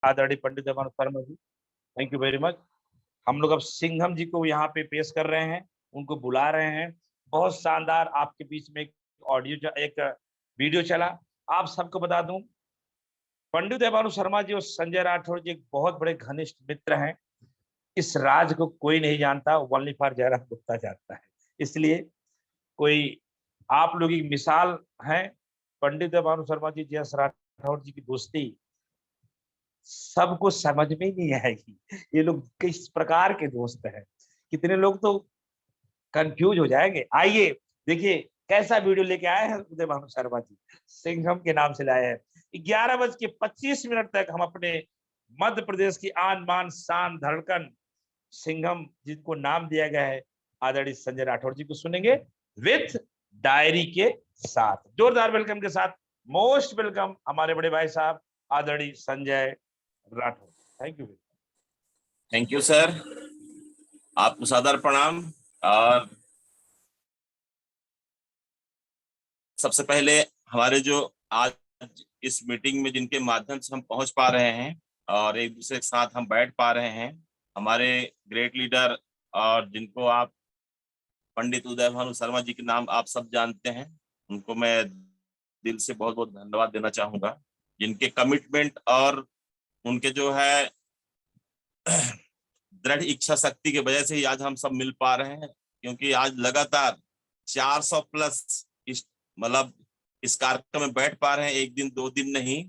आदरणीय पंडित Devanand Sharma ji, thank you very much. हम लोग अब सिंघम जी को यहाँ पे पेश कर रहे हैं, उनको बुला रहे हैं। बहुत शानदार आपके बीच में एक एक वीडियो चला। आप सबको बता दूं, पंडित देवानंद शर्मा जी और संजय राठौड़ जी एक बहुत बड़े घनिष्ठ मित्र हैं। इस राज को कोई नहीं जानता, ओनली फॉर जयराम गुप्ता जानता है। इसलिए कोई आप लोग की मिसाल है। पंडित देवानंद शर्मा जी, जयस राठौड़ जी की दोस्ती सबको समझ में ही नहीं आएगी, ये लोग किस प्रकार के दोस्त हैं। कितने लोग तो कंफ्यूज हो जाएंगे। आइए देखिए कैसा वीडियो लेके आए हैं उदय भानु शर्मा जी, सिंघम के नाम से लाए हैं। 11:25 तक हम अपने मध्य प्रदेश की आन बान शान धड़कन सिंघम, जिनको नाम दिया गया है आदरणीय संजय राठौड़ जी को सुनेंगे विथ डायरी के साथ। जोरदार वेलकम के साथ मोस्ट वेलकम हमारे बड़े भाई साहब आदरणीय Sanjay Rathore. Thank you. Thank you sir, आपको सादर प्रणाम। और सबसे पहले हमारे जो आज इस मीटिंग में जिनके माध्यम से हम पहुंच पा रहे हैं और एक दूसरे के साथ हम बैठ पा रहे हैं, हमारे ग्रेट लीडर और जिनको आप पंडित उदय भानु शर्मा जी के नाम आप सब जानते हैं, उनको मैं दिल से बहुत बहुत धन्यवाद देना चाहूंगा। जिनके कमिटमेंट और उनके जो है दृढ़ इच्छा शक्ति की वजह से ही आज हम सब मिल पा रहे हैं, क्योंकि आज लगातार 400 प्लस मतलब इस कार्यक्रम में बैठ पा रहे हैं। एक दिन दो दिन नहीं,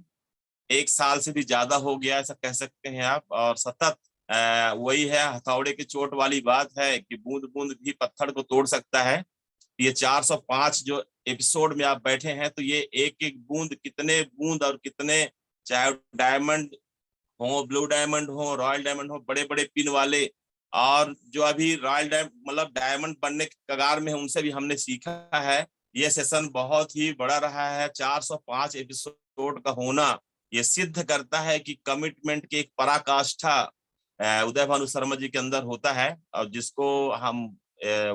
एक साल से भी ज्यादा हो गया ऐसा कह सकते हैं आप। और सतत वही है, हथौड़े की चोट वाली बात है कि बूंद बूंद भी पत्थर को तोड़ सकता है। ये 405 जो एपिसोड में आप बैठे हैं, तो ये एक एक बूंद, कितने बूंद और कितने, चाहे डायमंड हो, ब्लू डायमंड हो, रॉयल डायमंड हो, बड़े बड़े पिन वाले, और जो अभी रॉयल डायमंड मतलब डायमंड बनने के कगार में है, उनसे भी हमने सीखा है। ये सेशन बहुत ही बड़ा रहा है। 405 एपिसोड का होना ये सिद्ध करता है कि कमिटमेंट की एक पराकाष्ठा उदय भानु शर्मा जी के अंदर होता है, और जिसको हम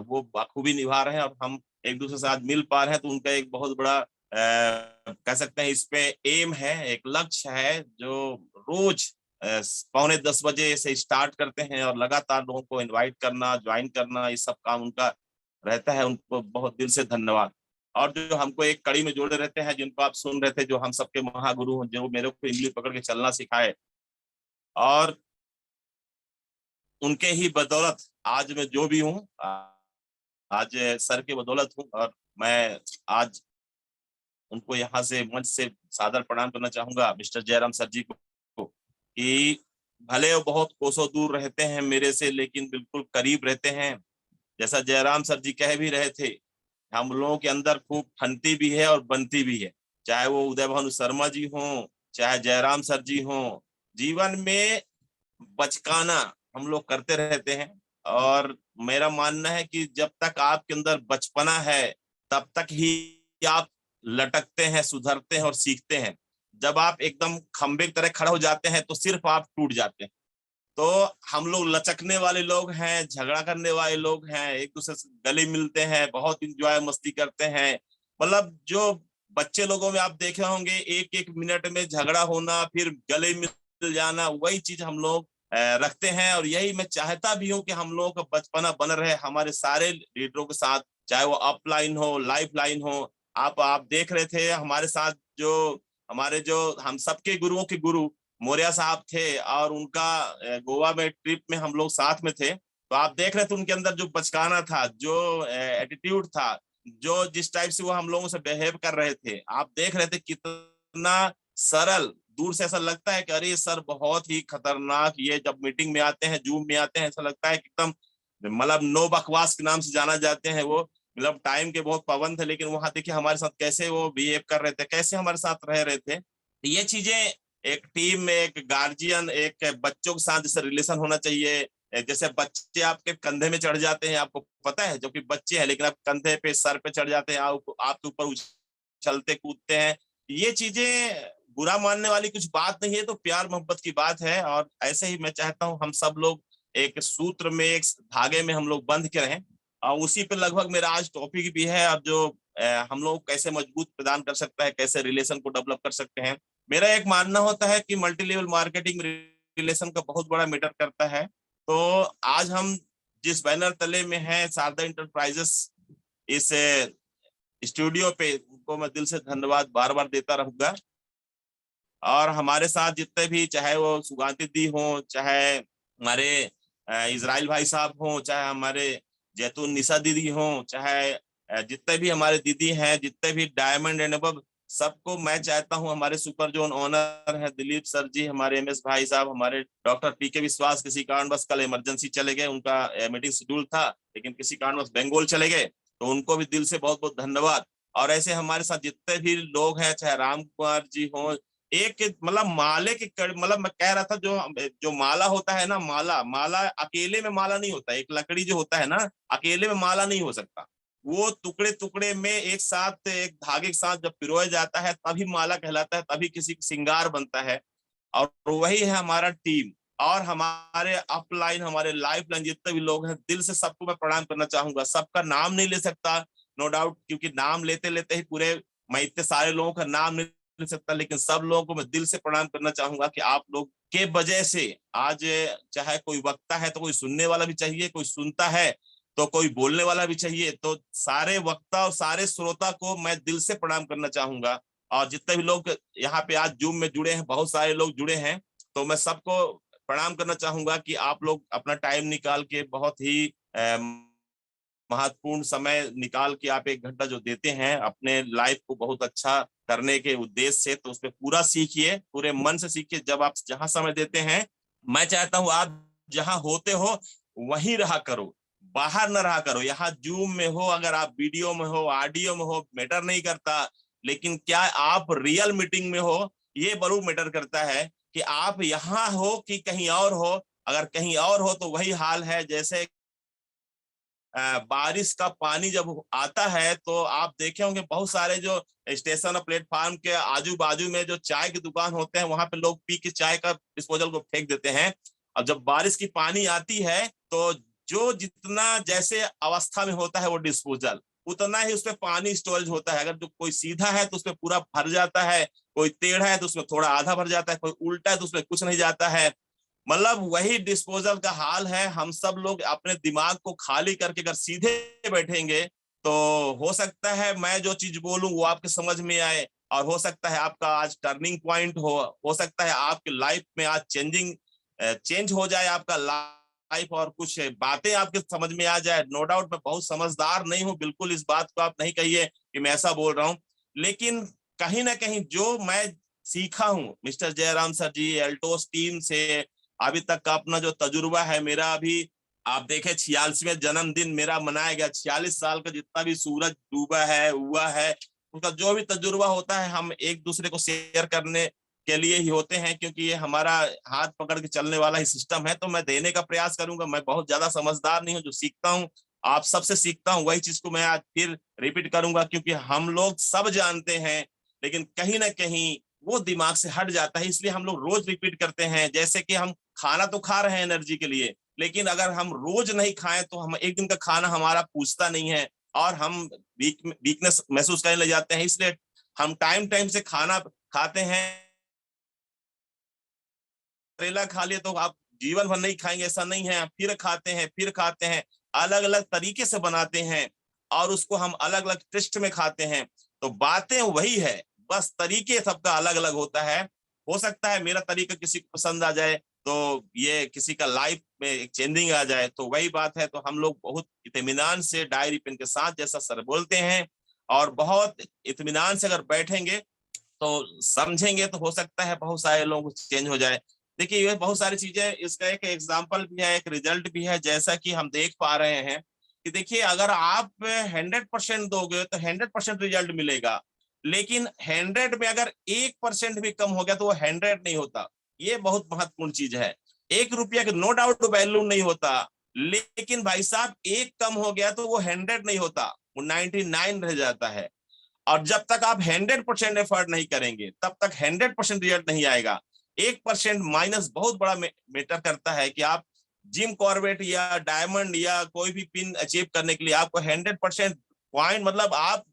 वो बखूबी निभा रहे हैं। और हम एक दूसरे से आज मिल पा रहे हैं, तो उनका एक बहुत बड़ा कह सकते हैं इस पे एम है, एक लक्ष्य है, जो रोज 9:45 से स्टार्ट करते हैं और लगातार लोगों को इनवाइट करना, ज्वाइन करना, ये सब काम उनका रहता है। उनको बहुत दिल से धन्यवाद। और जो हमको एक कड़ी में जोड़े रहते हैं, जिनको आप सुन रहे थे, जो हम सबके महागुरु हैं, जो मेरे को इंगली पकड़ के चलना सिखाए, और उनके ही बदौलत आज मैं जो भी हूँ, आज सर के बदौलत हूँ। और मैं आज उनको यहाँ से मंच से सादर प्रणाम करना चाहूंगा मिस्टर जयराम सर जी को, कि भले वो बहुत कोसों दूर रहते हैं मेरे से, लेकिन बिल्कुल करीब रहते हैं। जैसा जयराम सर जी कह भी रहे थे, हम लोगों के अंदर खूब ठनती भी है और बनती भी है। चाहे वो उदय भानु शर्मा जी हों, चाहे जयराम सर जी हों, जीवन में बचकाना हम लोग करते रहते हैं। और मेरा मानना है कि जब तक आपके अंदर बचपना है, तब तक ही आप लटकते हैं, सुधरते हैं और सीखते हैं। जब आप एकदम खंबे की तरह खड़े हो जाते हैं, तो सिर्फ आप टूट जाते हैं। तो हम लोग लचकने वाले लोग हैं, झगड़ा करने वाले लोग हैं, एक दूसरे से गले मिलते हैं, बहुत इंजॉय मस्ती करते हैं। मतलब जो बच्चे लोगों में आप देखे होंगे, एक एक मिनट में झगड़ा होना, फिर गले मिल जाना, वही चीज हम लोग रखते हैं। और यही मैं चाहता भी हूँ कि हम लोगों का बचपना बन रहे हमारे सारे लीडरों के साथ, चाहे वो अपलाइन हो, लाइफ लाइन हो। आप देख रहे थे हमारे साथ जो हमारे जो हम सबके गुरुओं के गुरु मौर्य साहब थे, और उनका गोवा में ट्रिप में हम लोग साथ में थे। तो आप देख रहे थे उनके अंदर जो बचकाना था, जो एटीट्यूड था, जो जिस टाइप से वो हम लोगों से बिहेव कर रहे थे, आप देख रहे थे कितना सरल। दूर से ऐसा लगता है कि अरे सर बहुत ही खतरनाक, ये जब मीटिंग में आते हैं, जूम में आते हैं, ऐसा लगता है कि एकदम मतलब नो बकवास के नाम से जाना जाते हैं वो। मतलब टाइम के बहुत पाबंद थे, लेकिन वहां देखिए हमारे साथ कैसे वो बिहेव कर रहे थे, कैसे हमारे साथ रह रहे थे। ये चीजें एक टीम में, एक गार्जियन, एक बच्चों के साथ जैसे रिलेशन होना चाहिए। जैसे बच्चे आपके कंधे में चढ़ जाते हैं, आपको पता है, जो कि बच्चे हैं, लेकिन आप कंधे पे, सर पे चढ़ जाते हैं, आपके ऊपर उछलते कूदते हैं। ये चीजें बुरा मानने वाली कुछ बात नहीं है, तो प्यार मोहब्बत की बात है। और ऐसे ही मैं चाहता हूँ हम सब लोग एक सूत्र में, एक धागे में हम लोग बंध के रहें। और उसी पे लगभग मेरा आज टॉपिक भी है। अब जो हम लोग कैसे मजबूत प्रदान कर सकता है, कैसे रिलेशन को डेवलप कर सकते हैं। मेरा एक मानना होता है कि मल्टी लेवल मार्केटिंग रिलेशन का बहुत बड़ा मैटर करता है। तो आज हम जिस बैनर तले में है शारदा इंटरप्राइजेस, इस स्टूडियो पे उनको मैं दिल से धन्यवाद बार बार देता रहूंगा। और हमारे साथ जितने भी, चाहे वो सुगांती दी हो, चाहे हमारे इजराइल भाई साहब हो, चाहे हमारे जैतून निशा दीदी हो, चाहे जितने भी हमारे दीदी हैं, जितने भी डायमंड एंड अबव, सबको मैं चाहता हूं, हमारे सुपर जोन ऑनर है दिलीप सर जी, हमारे एमएस भाई साहब, हमारे डॉक्टर पीके विश्वास किसी कारणवश कल इमरजेंसी चले गए, उनका मीटिंग शेड्यूल था लेकिन किसी कारणवश बंगाल चले गए, तो उनको भी दिल से बहुत बहुत धन्यवाद। और ऐसे हमारे साथ जितने भी लोग हैं, चाहे राम कुमार जी हो, एक मतलब माले की मतलब मैं कह रहा था, जो जो माला होता है ना, माला माला अकेले में माला नहीं होता, एक लकड़ी जो होता है ना, अकेले में माला नहीं हो सकता, वो टुकड़े टुकड़े में एक साथ, एक धागे के साथ जब पिरोया जाता है तभी माला कहलाता है, तभी किसी श्रृंगार बनता है। और वही है हमारा टीम। और हमारे अपलाइन, हमारे लाइफ लाइन जितने भी लोग हैं, दिल से सबको मैं प्रणाम करना चाहूंगा। सबका नाम नहीं ले सकता, नो डाउट, क्योंकि नाम लेते लेते ही पूरे, मैं इतने सारे लोगों का नाम नहीं ले सकता, लेकिन सब लोगों को मैं दिल से प्रणाम करना चाहूंगा कि आप लोग के वजह से आज, चाहे कोई वक्ता है तो कोई सुनने वाला भी चाहिए, कोई सुनता है तो कोई बोलने वाला भी चाहिए, तो सारे वक्ता और सारे श्रोता को मैं दिल से प्रणाम करना चाहूंगा। और जितने भी लोग यहाँ पे आज जूम में जुड़े हैं, बहुत सारे लोग जुड़े हैं, तो मैं सबको प्रणाम करना चाहूंगा कि आप लोग अपना टाइम निकाल के, बहुत ही महत्वपूर्ण समय निकाल के आप 1 घंटा जो देते हैं अपने लाइफ को बहुत अच्छा करने के उद्देश्य से, तो उसमें पूरा सीखिए, पूरे मन से सीखिए। जब आप जहां समय देते हैं, मैं चाहता हूं आप जहां होते हो वहीं रहा करो, बाहर न रहा करो। यहाँ जूम में हो, अगर आप वीडियो में हो, ऑडियो में हो, मैटर नहीं करता, लेकिन क्या आप रियल मीटिंग में हो, ये जरूर मैटर करता है कि आप यहाँ हो कि कहीं और हो। अगर कहीं और हो तो वही हाल है, जैसे बारिश का पानी जब आता है तो आप देखे होंगे बहुत सारे जो स्टेशन और प्लेटफार्म के आजू बाजू में जो चाय की दुकान होते हैं, वहां पे लोग पी के चाय का डिस्पोजल को फेंक देते हैं। और जब बारिश की पानी आती है तो जो जितना जैसे अवस्था में होता है वो डिस्पोजल, उतना ही उसमें पानी स्टोरेज होता है। अगर जो कोई सीधा है तो उसमें पूरा भर जाता है, कोई टेढ़ा है तो उसमें थोड़ा आधा भर जाता है, कोई उल्टा है तो उसमें कुछ नहीं जाता है। मतलब वही डिस्पोजल का हाल है। हम सब लोग अपने दिमाग को खाली करके अगर सीधे बैठेंगे तो हो सकता है मैं जो चीज बोलूं वो आपके समझ में आए, और हो सकता है आपका आज टर्निंग पॉइंट हो सकता है आपके लाइफ में आज चेंज हो जाए आपका लाइफ, और कुछ बातें आपके समझ में आ जाए। नो डाउट मैं बहुत समझदार नहीं हूं, बिल्कुल इस बात को आप नहीं कहिए कि मैं ऐसा बोल रहा हूं, लेकिन कहीं ना कहीं जो मैं सीखा हूं मिस्टर जयराम सर जी, एल्टोस टीम से, अभी तक का अपना जो तजुर्बा है मेरा, अभी आप देखें 46वें जन्मदिन मेरा मनाया गया, 46 साल का जितना भी सूरज डूबा है हुआ है, उसका जो भी तजुर्बा होता है हम एक दूसरे को शेयर करने के लिए ही होते हैं, क्योंकि ये हमारा हाथ पकड़ के चलने वाला ही सिस्टम है। तो मैं देने का प्रयास करूंगा। मैं बहुत ज्यादा समझदार नहीं हूँ, जो सीखता हूँ आप सबसे सीखता हूँ, वही चीज को मैं आज फिर रिपीट करूंगा, क्योंकि हम लोग सब जानते हैं लेकिन कहीं ना कहीं वो दिमाग से हट जाता है, इसलिए हम लोग रोज रिपीट करते हैं। जैसे कि हम खाना तो खा रहे हैं एनर्जी के लिए, लेकिन अगर हम रोज नहीं खाएं तो हम एक दिन का खाना हमारा पूछता नहीं है और हम वीकनेस महसूस करने लग जाते हैं। इसलिए हम टाइम टाइम से खाना खाते हैं। करेला खा लिए तो आप जीवन भर नहीं खाएंगे ऐसा नहीं है, फिर खाते हैं, फिर खाते हैं, अलग अलग तरीके से बनाते हैं और उसको हम अलग अलग टेस्ट में खाते हैं। तो बातें वही है, बस तरीके सबका अलग अलग होता है। हो सकता है मेरा तरीका किसी को पसंद आ जाए, तो ये किसी का लाइफ में एक चेंजिंग आ जाए, तो वही बात है। तो हम लोग बहुत इत्मीनान से डायरी पेन के साथ, जैसा सर बोलते हैं, और बहुत इत्मीनान से अगर बैठेंगे तो समझेंगे, तो हो सकता है बहुत सारे लोगों को चेंज हो जाए। देखिए ये बहुत सारी चीजें, इसका एक एग्जाम्पल भी है, एक रिजल्ट भी है, जैसा कि हम देख पा रहे हैं कि देखिए अगर आप 100% दोगे तो 100% रिजल्ट मिलेगा, लेकिन 100 में अगर 1% भी कम हो गया तो वो 100 नहीं होता। ये बहुत महत्वपूर्ण चीज है। 1 रुपया का नो डाउट वैल्यू नहीं होता, लेकिन भाई साहब एक कम हो गया तो वो 100 नहीं होता, वो 99 रह जाता है। और जब तक आप 100% एफर्ट नहीं करेंगे तब तक 100% रिजल्ट नहीं आएगा। 1% माइनस बहुत बड़ा मैटर करता है कि आप जिम कॉर्बेट या डायमंड या कोई भी पिन अचीव करने के लिए आपको 100% पॉइंट, मतलब आप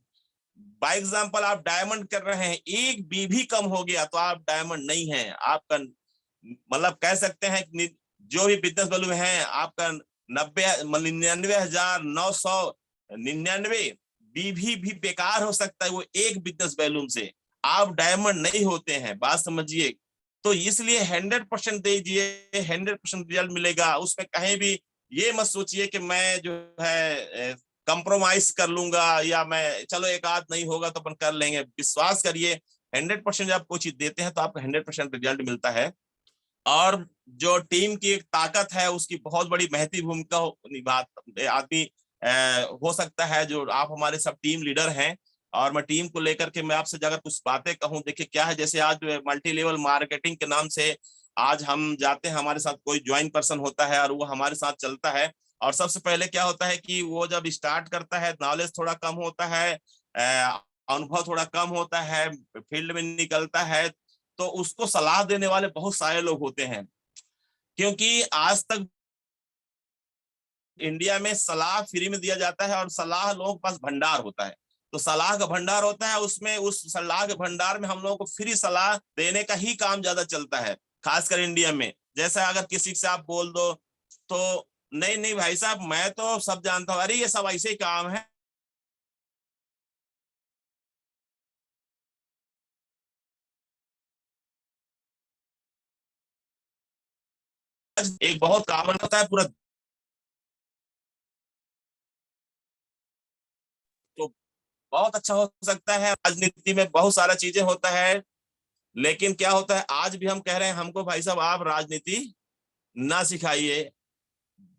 बाय एग्जाम्पल आप डायमंड कर रहे हैं, एक बी भी कम हो गया तो आप डायमंड नहीं है। आपका मतलब कह सकते हैं कि जो भी बिजनेस वैल्यू है आपका 99,999 बीवी भी बेकार हो सकता है, वो एक बिजनेस वैल्यूम से आप डायमंड नहीं होते हैं, बात समझिए। तो इसलिए 100% दीजिए, 100% रिजल्ट मिलेगा। उसमें कहीं भी ये मत सोचिए कि मैं जो है कंप्रोमाइज कर लूंगा, या मैं चलो एक आध नहीं होगा तो अपन कर लेंगे। विश्वास करिए 100% जब आप कोई चीज देते हैं तो आपको 100% रिजल्ट मिलता है। और जो टीम की एक ताकत है उसकी बहुत बड़ी महती भूमिका आदमी हो सकता है। जो आप हमारे सब टीम लीडर हैं, और मैं टीम को लेकर के मैं आपसे अगर कुछ बातें कहूं, देखिए क्या है, जैसे आज मल्टी लेवल मार्केटिंग के नाम से आज हम जाते हैं, हमारे साथ कोई ज्वाइन पर्सन होता है और वो हमारे साथ चलता है। और सबसे पहले क्या होता है कि वो जब स्टार्ट करता है, नॉलेज थोड़ा कम होता है, अनुभव थोड़ा कम होता है, फील्ड में निकलता है, तो उसको सलाह देने वाले बहुत सारे लोग होते हैं। क्योंकि आज तक इंडिया में सलाह फ्री में दिया जाता है, और सलाह लोगों के पास भंडार होता है। तो सलाह का भंडार होता है, उसमें उस सलाह के भंडार में हम लोगों को फ्री सलाह देने का ही काम ज्यादा चलता है, खासकर इंडिया में। जैसे अगर किसी से आप बोल दो तो नहीं नहीं भाई साहब मैं तो सब जानता हूँ, अरे ये सब ऐसे ही काम है। एक बहुत कॉमन होता है पूरा। तो बहुत अच्छा हो सकता है, राजनीति में बहुत सारा चीजें होता है, लेकिन क्या होता है आज भी हम कह रहे हैं हमको भाई साहब आप राजनीति ना सिखाइए।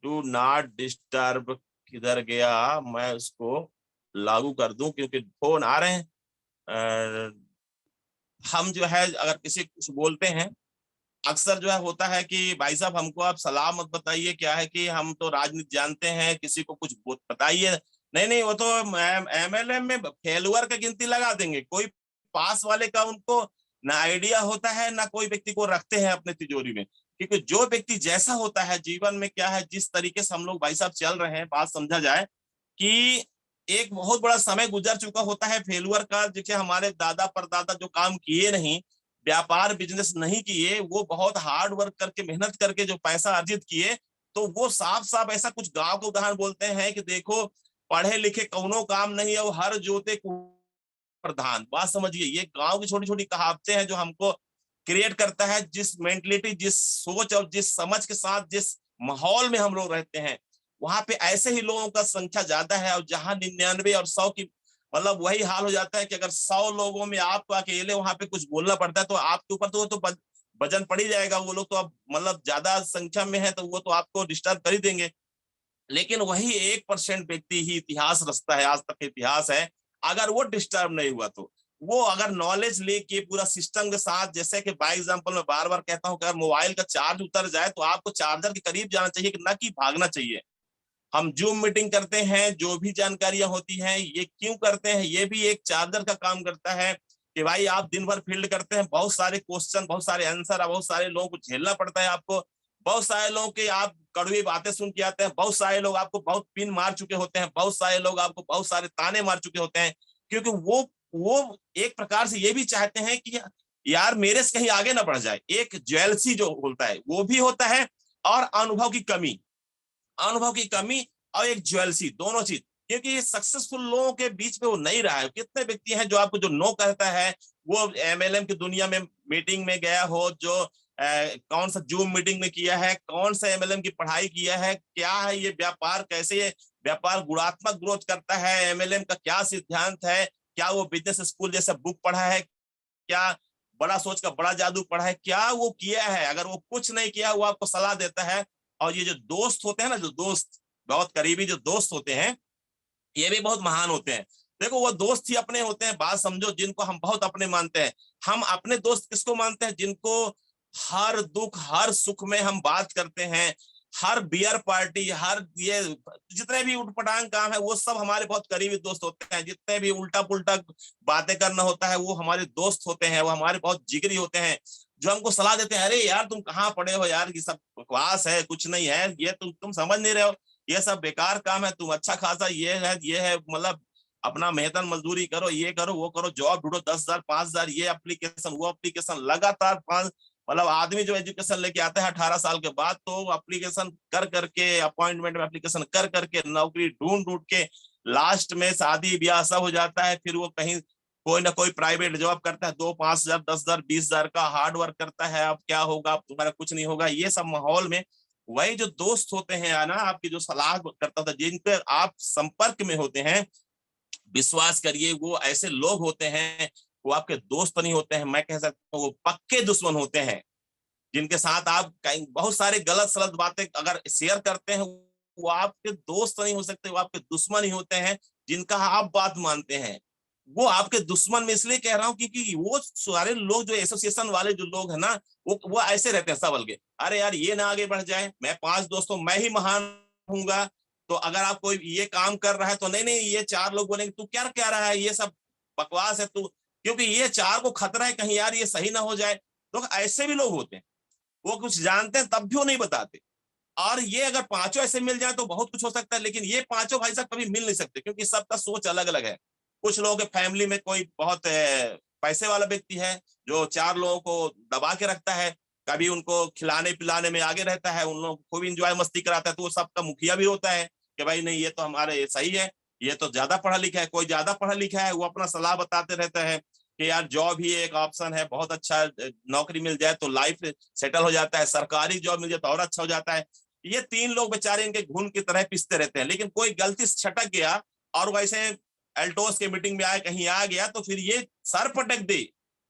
डू नॉट डिस्टर्ब किधर गया, मैं उसको लागू कर दूं क्योंकि फोन आ रहे हैं। हम जो है अगर किसी कुछ बोलते हैं, अक्सर जो है होता है कि भाई साहब हमको आप सलाह मत बताइए, क्या है कि हम तो राजनीति जानते हैं, किसी को कुछ बताइए। नहीं नहीं, वो तो एमएलएम में फेलुअर का गिनती लगा देंगे, कोई पास वाले का उनको ना आइडिया होता है, ना कोई व्यक्ति को रखते हैं अपने तिजोरी में। क्योंकि जो व्यक्ति जैसा होता है जीवन में, क्या है जिस तरीके से हम लोग भाई साहब चल रहे हैं, बात समझा जाए कि एक बहुत बड़ा समय गुजर चुका होता है फेलुअर का। जैसे हमारे दादा परदादा जो काम किए नहीं, व्यापार बिजनेस नहीं किए, वो बहुत हार्ड वर्क करके मेहनत करके जो पैसा अर्जित किए, तो वो साफ साफ ऐसा कुछ गांव का उदाहरण बोलते हैं कि देखो पढ़े लिखे कौनो काम नहीं है, वो हर जोते प्रधान। बात समझिए, ये गांव की छोटी छोटी कहावतें हैं जो हमको क्रिएट करता है, जिस मेंटलिटी, जिस सोच और जिस समझ के साथ जिस माहौल में हम लोग रहते हैं, वहां पे ऐसे ही लोगों का संख्या ज्यादा है। और जहां 99 और 100 की मतलब वही हाल हो जाता है कि अगर 100 लोगों में आपको अकेले वहां पे कुछ बोलना पड़ता है तो आपके ऊपर तो वजन पड़ ही जाएगा। वो लोग तो अब मतलब ज्यादा संख्या में है तो वो तो आपको डिस्टर्ब कर ही देंगे। लेकिन वही 1% व्यक्ति ही इतिहास रचता है, आज तक का इतिहास है। अगर वो डिस्टर्ब नहीं हुआ तो वो अगर नॉलेज लेके पूरा सिस्टम के साथ, जैसे कि बाय एग्जांपल मैं बार बार कहता हूं कि अगर मोबाइल का चार्ज उतर जाए तो आपको चार्जर के करीब जाना चाहिए, ना कि भागना चाहिए। हम जूम मीटिंग करते हैं, जो भी जानकारियां होती हैं, ये क्यों करते हैं, ये भी एक चार्जर का काम करता है। कि भाई आप दिन भर फील्ड करते हैं, बहुत सारे क्वेश्चन, बहुत सारे आंसर, बहुत सारे लोगों को झेलना पड़ता है आपको। बहुत सारे लोगों के आप कड़वी बातें सुन के आते हैं, बहुत सारे लोग आपको बहुत पिन मार चुके होते हैं, बहुत सारे लोग आपको बहुत सारे ताने मार चुके होते हैं। क्योंकि वो एक प्रकार से ये भी चाहते हैं कि यार मेरे से कहीं आगे ना बढ़ जाए। एक ज्वेलसी जो होता है वो भी होता है, और अनुभव की कमी और एक ज्वेलसी, दोनों चीज। क्योंकि सक्सेसफुल लोगों के बीच में वो नहीं रहा है। कितने व्यक्ति हैं जो आपको जो नो कहता है, वो एमएलएम की दुनिया में मीटिंग में गया हो, जो कौन सा जूम मीटिंग में किया है, कौन सा एमएलएम की पढ़ाई किया है, क्या है ये व्यापार, कैसे ये व्यापार गुणात्मक ग्रोथ करता है, एमएलएम का क्या सिद्धांत है, क्या वो बिजनेस स्कूल जैसा बुक पढ़ा है, क्या बड़ा सोच का बड़ा जादू पढ़ा है, क्या वो किया है। अगर वो कुछ नहीं किया वो आपको सलाह देता है। और ये जो दोस्त होते हैं ना, जो दोस्त बहुत करीबी जो दोस्त होते हैं, ये भी बहुत महान होते हैं। देखो वो दोस्त ही अपने होते हैं, बात समझो, जिनको हम बहुत अपने मानते हैं। हम अपने दोस्त किसको मानते हैं? जिनको हर दुख हर सुख में हम बात करते हैं। हर बियर पार्टी, हर ये जितने भी उठपटांग काम है, वो सब हमारे बहुत करीबी दोस्त होते हैं। जितने भी उल्टा पुल्टा बातें करना होता है, वो हमारे दोस्त होते हैं, वो हमारे बहुत जिगरी होते हैं, जो हमको सलाह देते हैं, अरे यार तुम कहाँ पड़े हो यार, ये सब बकवास है, कुछ नहीं है, ये तुम समझ नहीं रहे हो, ये सब बेकार काम है, तुम अच्छा खासा ये है मतलब अपना मेहनत मजदूरी करो, ये करो वो करो, जॉब ढूंढो, 10,000 5,000, ये एप्लीकेशन वो एप्लीकेशन, लगातार 5 मतलब आदमी जो एजुकेशन लेके आता है 18 साल के बाद, तो एप्लीकेशन कर करके, अपॉइंटमेंट में एप्लीकेशन कर करके, नौकरी ढूंढ ढूंढ के लास्ट में शादी ब्याह सब हो जाता है। फिर वो कहीं कोई ना कोई प्राइवेट जॉब करता है, 2 5 हजार 10,000 20,000 का हार्ड वर्क करता है। अब क्या होगा, अब तुम्हारा कुछ नहीं होगा। ये सब माहौल में वही जो दोस्त होते हैं ना, आपकी जो सलाह करता था, जिन पर आप संपर्क में होते हैं, विश्वास करिए वो ऐसे लोग होते हैं, वो आपके दोस्त नहीं होते हैं, मैं कह सकता हूँ वो पक्के दुश्मन होते हैं। जिनके साथ आप कहीं बहुत सारे गलत सलत बातें अगर शेयर करते हैं, वो आपके दोस्त नहीं हो सकते, वो आपके दुश्मन ही होते हैं। जिनका आप बात मानते हैं वो आपके दुश्मन में इसलिए कह रहा हूं क्योंकि वो सारे लोग जो एसोसिएशन वाले जो लोग हैं ना, वो ऐसे रहते हैं सबल के। अरे यार ये ना आगे बढ़ जाए, मैं 5 दोस्तों मैं ही महान हूंगा, तो अगर आप कोई ये काम कर रहा है तो नहीं नहीं, ये 4 लोग बोलेंगे तू क्या कह रहा है, ये सब बकवास है तू, क्योंकि ये 4 को खतरा है कहीं यार ये सही ना हो जाए। तो ऐसे भी लोग होते हैं, वो कुछ जानते हैं तब भी वो नहीं बताते। और ये अगर 5 ऐसे मिल जाए तो बहुत कुछ हो सकता है, लेकिन ये 5 भाई साहब कभी मिल नहीं सकते, क्योंकि सबका सोच अलग अलग है। कुछ लोगों के फैमिली में कोई बहुत पैसे वाला व्यक्ति है जो 4 लोगों को दबा के रखता है, कभी उनको खिलाने पिलाने में आगे रहता है, उन लोगों को भी इंजॉय मस्ती कराता है, तो वो सबका मुखिया भी होता है कि भाई नहीं ये तो हमारे सही है, ये तो ज्यादा पढ़ा लिखा है। कोई ज्यादा पढ़ा लिखा है वो अपना सलाह बताते रहता है कि यार जॉब ही एक ऑप्शन है, बहुत अच्छा नौकरी मिल जाए तो लाइफ सेटल हो जाता है, सरकारी जॉब मिल जाए तो और अच्छा हो जाता है। ये 3 लोग बेचारे इनके घुन की तरह पिसते रहते हैं, लेकिन कोई गलती से छटक गया और वैसे एल्टोस के मीटिंग में आए कहीं आ गया तो फिर ये सर पटक दे।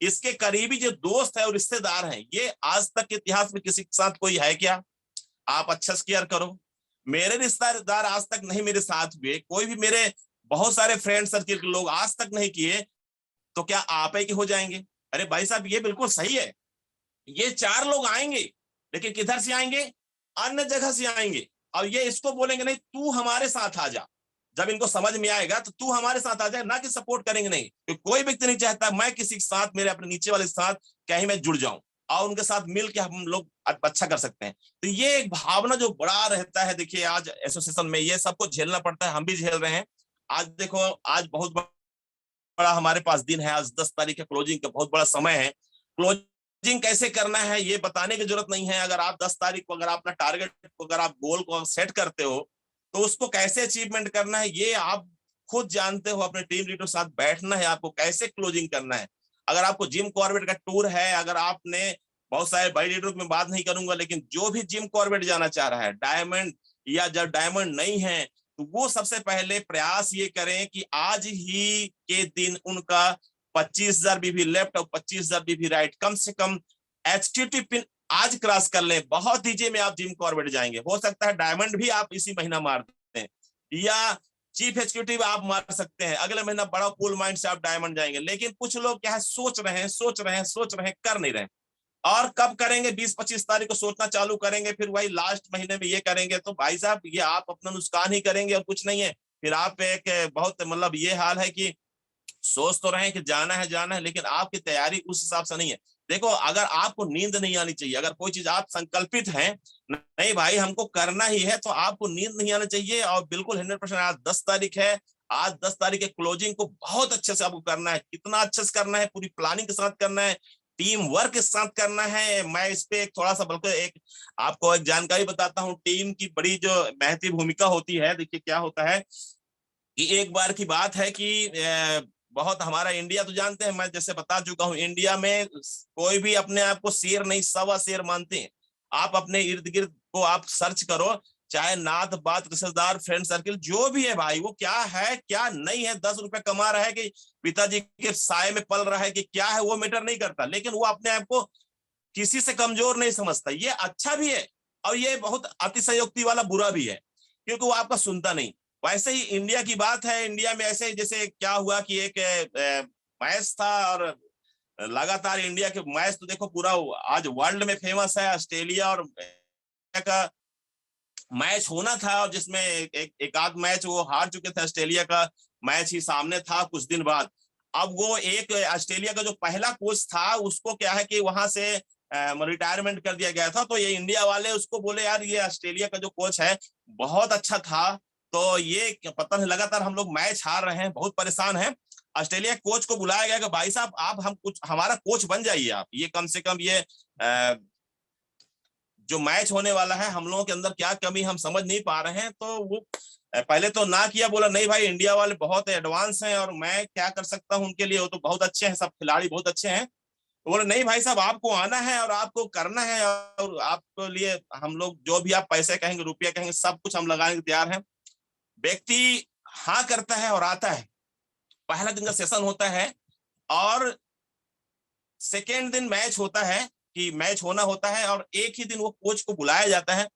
इसके करीबी जो दोस्त है और रिश्तेदार हैं, ये आज तक के इतिहास में किसी के साथ कोई है क्या? आप अच्छा से केयर करो। मेरे रिश्तेदार आज तक नहीं मेरे साथ हुए, कोई भी मेरे बहुत सारे फ्रेंड सर्किल के लोग आज तक नहीं किए, तो क्या आप ही के हो जाएंगे? अरे भाई साहब ये बिल्कुल सही है। ये 4 लोग आएंगे, लेकिन किधर से आएंगे? अन्य जगह से आएंगे। और ये इसको बोलेंगे नहीं तू हमारे साथ आ जा। जब इनको समझ में आएगा तो तू हमारे साथ आ जाए, ना कि सपोर्ट करेंगे नहीं, क्योंकि कोई व्यक्ति नहीं चाहता मैं किसी के साथ, मेरे अपने नीचे वाले के साथ कहीं मैं जुड़ जाऊं और उनके साथ मिल के हम लोग अच्छा कर सकते हैं। तो ये एक भावना जो बड़ा रहता है, देखिए आज एसोसिएशन में ये सबको झेलना पड़ता है, हम भी झेल रहे हैं। आज देखो, आज बहुत बड़ा हमारे पास दिन है, आज 10 तारीख है, क्लोजिंग का बहुत बड़ा समय है। क्लोजिंग कैसे करना है ये बताने की जरूरत नहीं है। अगर आप 10 तारीख को अगर आप अपना टारगेट को, अगर आप गोल को सेट करते हो, तो उसको कैसे अचीवमेंट करना है ये आप खुद जानते हो। अपने टीम लीडर के साथ बैठना है आपको, कैसे क्लोजिंग करना है। अगर आपको जिम कॉर्बेट का टूर है, अगर आपने बहुत सारे बड़े लीडरों में बात नहीं करूंगा, लेकिन जो भी जिम कॉर्बेट जाना चाह रहा है, डायमंड या जब डायमंड नहीं है, तो वो सबसे पहले प्रयास ये करें कि आज ही के दिन उनका 25,000 बीबी लेफ्ट और 25,000 बीबी राइट कम से कम एचटीटी पिन आज क्रॉस कर लें। बहुत दीजिए में आप जिम कॉर्बेट जाएंगे, हो सकता है डायमंड भी आप इसी महीना मार दें, या चीफ एग्जीक्यूटिव आप मार सकते हैं अगले महीना, बड़ा कूल माइंड से आप डायमंड जाएंगे। लेकिन कुछ लोग क्या है, सोच रहे हैं, कर नहीं रहे। और कब करेंगे? 20-25 तारीख को सोचना चालू करेंगे, फिर वही लास्ट महीने में ये करेंगे। तो भाई साहब ये आप अपना नुकसान ही करेंगे और कुछ नहीं है। फिर आप एक बहुत मतलब ये हाल है कि सोच तो रहे हैं कि जाना है, लेकिन आपकी तैयारी उस हिसाब से नहीं है। देखो, अगर आपको नींद नहीं आनी चाहिए, अगर कोई चीज आप संकल्पित हैं, नहीं भाई हमको करना ही है, तो आपको नींद नहीं आना चाहिए। और बिल्कुल 100% आज 10 तारीख है, आज 10 तारीख के क्लोजिंग को बहुत अच्छे से आपको करना है। कितना अच्छे से करना है, पूरी प्लानिंग के साथ करना है, टीम वर्क के साथ करना है। मैं इस पे एक थोड़ा सा बल्कि एक आपको एक जानकारी बताता हूँ। टीम की बड़ी जो महती भूमिका होती है, देखिए क्या होता है कि एक बार की बात है कि बहुत हमारा इंडिया तो जानते हैं, मैं जैसे बता चुका हूं, इंडिया में कोई भी अपने आप को शेर नहीं 1.25 शेर मानते हैं। आप अपने इर्द गिर्द को आप सर्च करो, चाहे नात बात रिश्तेदार फ्रेंड सर्किल जो भी है भाई, वो क्या है क्या नहीं है, 10 रुपए कमा रहा है कि पिताजी के साय में पल रहा है कि क्या है, वो मैटर नहीं करता। लेकिन वो अपने आप को किसी से कमजोर नहीं समझता। ये अच्छा भी है और ये बहुत अतिशयोक्ति वाला बुरा भी है, क्योंकि वो आपका सुनता नहीं। वैसे ही इंडिया की बात है, इंडिया में ऐसे जैसे क्या हुआ कि एक मैच था, और लगातार इंडिया के मैच तो देखो पूरा आज वर्ल्ड में फेमस है। ऑस्ट्रेलिया और का मैच होना था, और जिसमें एक आध मैच वो हार चुके थे। ऑस्ट्रेलिया का मैच ही सामने था कुछ दिन बाद। अब वो एक ऑस्ट्रेलिया का जो पहला कोच था, उसको क्या है कि वहां से रिटायरमेंट कर दिया गया था। तो ये इंडिया वाले उसको बोले यार ये ऑस्ट्रेलिया का जो कोच है बहुत अच्छा था, तो ये पता नहीं, लगातार हम लोग मैच हार रहे हैं, बहुत परेशान हैं। ऑस्ट्रेलिया कोच को बुलाया गया कि भाई साहब आप हम कुछ हमारा कोच बन जाइए आप, ये कम से कम ये जो मैच होने वाला है हम लोगों के अंदर क्या कमी हम समझ नहीं पा रहे हैं। तो वो पहले तो ना किया, बोला नहीं भाई इंडिया वाले बहुत एडवांस हैं और मैं क्या कर सकता हूं उनके लिए, वो तो बहुत अच्छे हैं, सब खिलाड़ी बहुत अच्छे हैं। तो बोले नहीं भाई साहब आपको आना है और आपको करना है, और आपके लिए हम लोग जो भी आप पैसे कहेंगे, रुपया कहेंगे, सब कुछ हम लगाने को तैयार हैं। व्यक्ति हाँ करता है और आता है, पहला दिन का सेशन होता है और सेकेंड दिन मैच होता है, कि मैच होना होता है, और एक ही दिन वो कोच को बुलाया जाता है।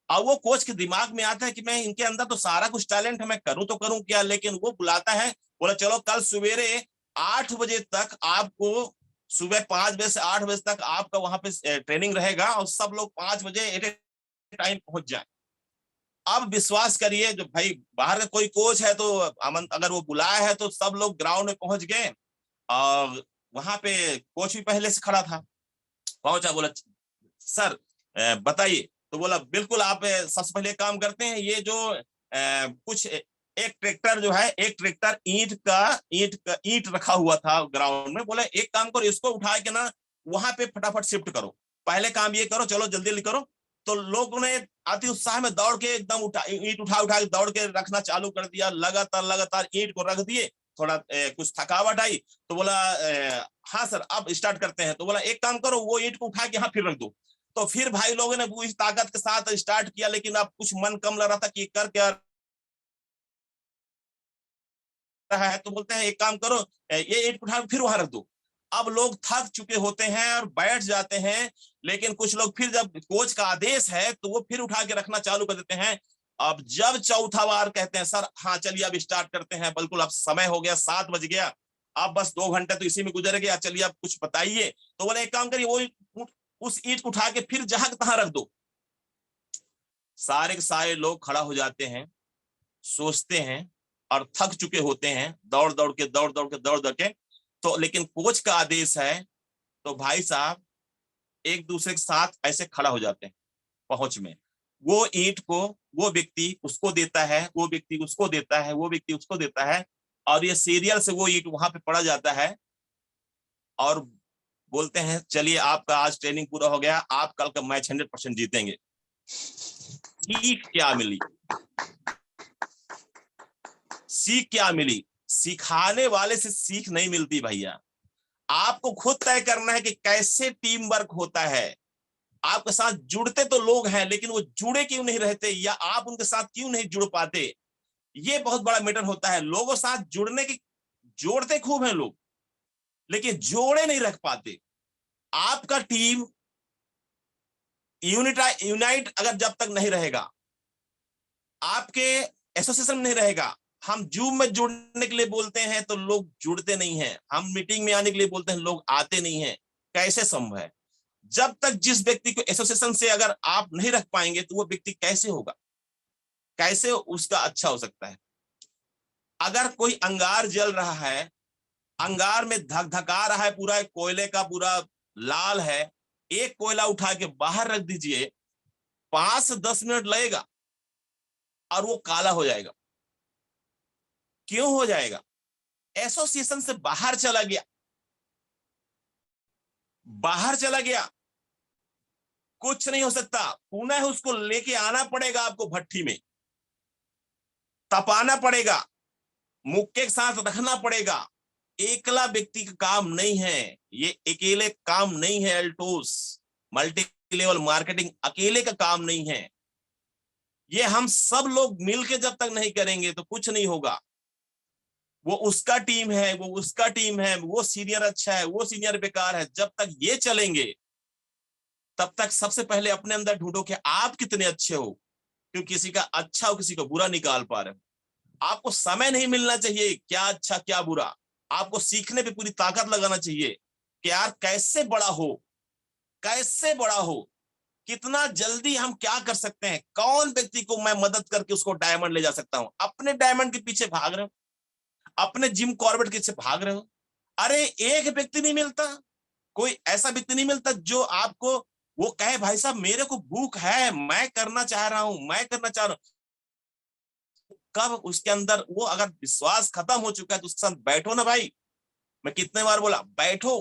और वो कोच के दिमाग में आता है कि मैं इनके अंदर तो सारा कुछ टैलेंट है, मैं करूं तो करूं क्या, लेकिन वो बुलाता है, बोला चलो कल सवेरे 8 बजे तक आपको, सुबह 5 बजे से 8 बजे तक आपका वहां पे ट्रेनिंग रहेगा और सब लोग 5 बजे एट ए टाइम पहुंच जाए। अब विश्वास करिए, जो भाई बाहर का कोई कोच है तो अगर वो बुलाया है तो सब लोग ग्राउंड में पहुंच गए। और वहां पे कोच भी पहले से खड़ा था, पहुंचा, बोला सर बताइए। तो बोला बिल्कुल आप सबसे पहले काम करते हैं, ये जो कुछ एक ट्रैक्टर जो है, एक ट्रैक्टर ईंट रखा हुआ था ग्राउंड में, बोला एक काम करो इसको उठा के ना वहां पे फटाफट शिफ्ट करो, पहले काम ये करो, चलो जल्दी जल्दी करो। तो लोगों ने अति उत्साह में दौड़ के एकदम ईंट उठा उठा के दौड़ के रखना चालू कर दिया, लगातार लगातार ईंट को रख दिए। थोड़ा कुछ थकावट आई तो बोला हाँ सर अब स्टार्ट करते हैं। तो बोला एक काम करो वो ईंट को उठा के यहाँ फिर रख दो। तो फिर भाई लोगों ने पूरी ताकत के साथ स्टार्ट किया, लेकिन अब कुछ मन कम लग रहा था कि कर क्या रहा है। तो बोलते हैं एक काम करो ये ईंट उठा फिर वहां रख दो। अब लोग थक चुके होते हैं और बैठ जाते हैं, लेकिन कुछ लोग फिर जब कोच का आदेश है तो वो फिर उठा के रखना चालू कर देते हैं। अब जब चौथा बार कहते हैं सर हाँ चलिए अब स्टार्ट करते हैं, बिल्कुल अब समय हो गया, 7 बज गया, अब बस 2 घंटे तो इसी में गुजर गया, चलिए अब कुछ बताइए। तो बोले एक काम करिए वो उस ईंट को उठा के फिर जहां तहां रख दो। सारे के सारे लोग खड़ा हो जाते हैं, सोचते हैं और थक चुके होते हैं, दौड़ दौड़ के दौड़ दौड़ के। तो लेकिन कोच का आदेश है तो भाई साहब एक दूसरे के साथ ऐसे खड़ा हो जाते हैं पहुंच में। वो ईंट को वो व्यक्ति उसको देता है, वो व्यक्ति उसको देता है, वो व्यक्ति उसको देता है, और ये सीरियल से वो ईंट वहां पे पड़ा जाता है। और बोलते हैं चलिए आपका आज ट्रेनिंग पूरा हो गया, आप कल का मैच 100% जीतेंगे। सीख क्या मिली? सीख क्या मिली? सिखाने वाले से सीख नहीं मिलती भैया, आपको खुद तय करना है कि कैसे टीम वर्क होता है। आपके साथ जुड़ते तो लोग हैं, लेकिन वो जुड़े क्यों नहीं रहते, या आप उनके साथ क्यों नहीं जुड़ पाते, ये बहुत बड़ा मैटर होता है। लोगों साथ जुड़ने की जोड़ते खूब हैं लोग, लेकिन जोड़े नहीं रख पाते। आपका टीम यूनाइट अगर जब तक नहीं रहेगा, आपके एसोसिएशन नहीं रहेगा, हम जूम में जुड़ने के लिए बोलते हैं तो लोग जुड़ते नहीं हैं, हम मीटिंग में आने के लिए बोलते हैं लोग आते नहीं हैं, कैसे संभव है? जब तक जिस व्यक्ति को एसोसिएशन से अगर आप नहीं रख पाएंगे तो वो व्यक्ति कैसे होगा, कैसे उसका अच्छा हो सकता है? अगर कोई अंगार जल रहा है, अंगार में धक धका रहा है, पूरा कोयले का पूरा लाल है, एक कोयला उठा के बाहर रख दीजिए, 5 से 10 मिनट लगेगा और वो काला हो जाएगा। क्यों हो जाएगा? एसोसिएशन से बाहर चला गया, बाहर चला गया, कुछ नहीं हो सकता, पुनः उसको लेके आना पड़ेगा, आपको भट्टी में तपाना पड़ेगा, मुक्के के साथ रखना पड़ेगा। एकला व्यक्ति का काम नहीं है ये, अकेले काम नहीं है। एल्टोस मल्टी लेवल मार्केटिंग अकेले का काम नहीं है, ये हम सब लोग मिलके जब तक नहीं करेंगे तो कुछ नहीं होगा। वो उसका टीम है, वो उसका टीम है, वो सीनियर अच्छा है, वो सीनियर बेकार है, जब तक ये चलेंगे तब तक सबसे पहले अपने अंदर ढूंढो कि आप कितने अच्छे हो, क्यों किसी का अच्छा हो किसी को बुरा निकाल पा रहे हो। आपको समय नहीं मिलना चाहिए क्या अच्छा क्या बुरा, आपको सीखने पे पूरी ताकत लगाना चाहिए कि यार कैसे बड़ा हो, कैसे बड़ा हो, कितना जल्दी हम क्या कर सकते हैं, कौन व्यक्ति को मैं मदद करके उसको डायमंड ले जा सकता हूं। अपने डायमंड के पीछे भाग रहे हो, अपने जिम कॉर्बेट के पीछे भाग रहे हो। अरे एक व्यक्ति नहीं मिलता, कोई ऐसा व्यक्ति नहीं मिलता जो आपको वो कहे भाई साहब मेरे को भूख है, मैं करना चाह रहा हूं, मैं करना चाह रहा हूं। कब उसके अंदर वो अगर विश्वास खत्म हो चुका है तो उसके साथ बैठो ना भाई। मैं कितने बार बोला, बैठो,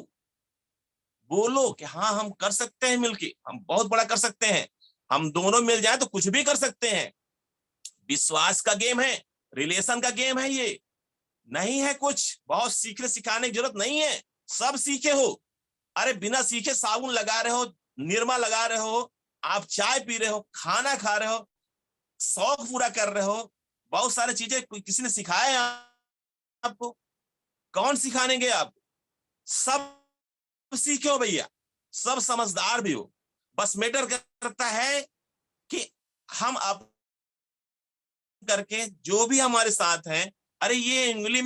बोलो कि हाँ हम कर सकते हैं मिलके, हम बहुत बड़ा कर सकते हैं, हम दोनों मिल जाए तो कुछ भी कर सकते हैं। विश्वास का गेम है, रिलेशन का गेम है ये, नहीं है कुछ बहुत सीखने सिखाने की जरूरत नहीं है, सब सीखे हो। अरे बिना सीखे साबुन लगा रहे हो, निरमा लगा रहे हो, आप चाय पी रहे हो, खाना खा रहे हो, शौक पूरा कर रहे हो, बहुत सारी चीजें किसी ने सिखाया है आपको? कौन सिखाने गए आप? सब सीखे हो भैया, सब समझदार भी हो, बस मैटर करता है कि हम अब करके जो भी हमारे साथ हैं, अरे ये उंगली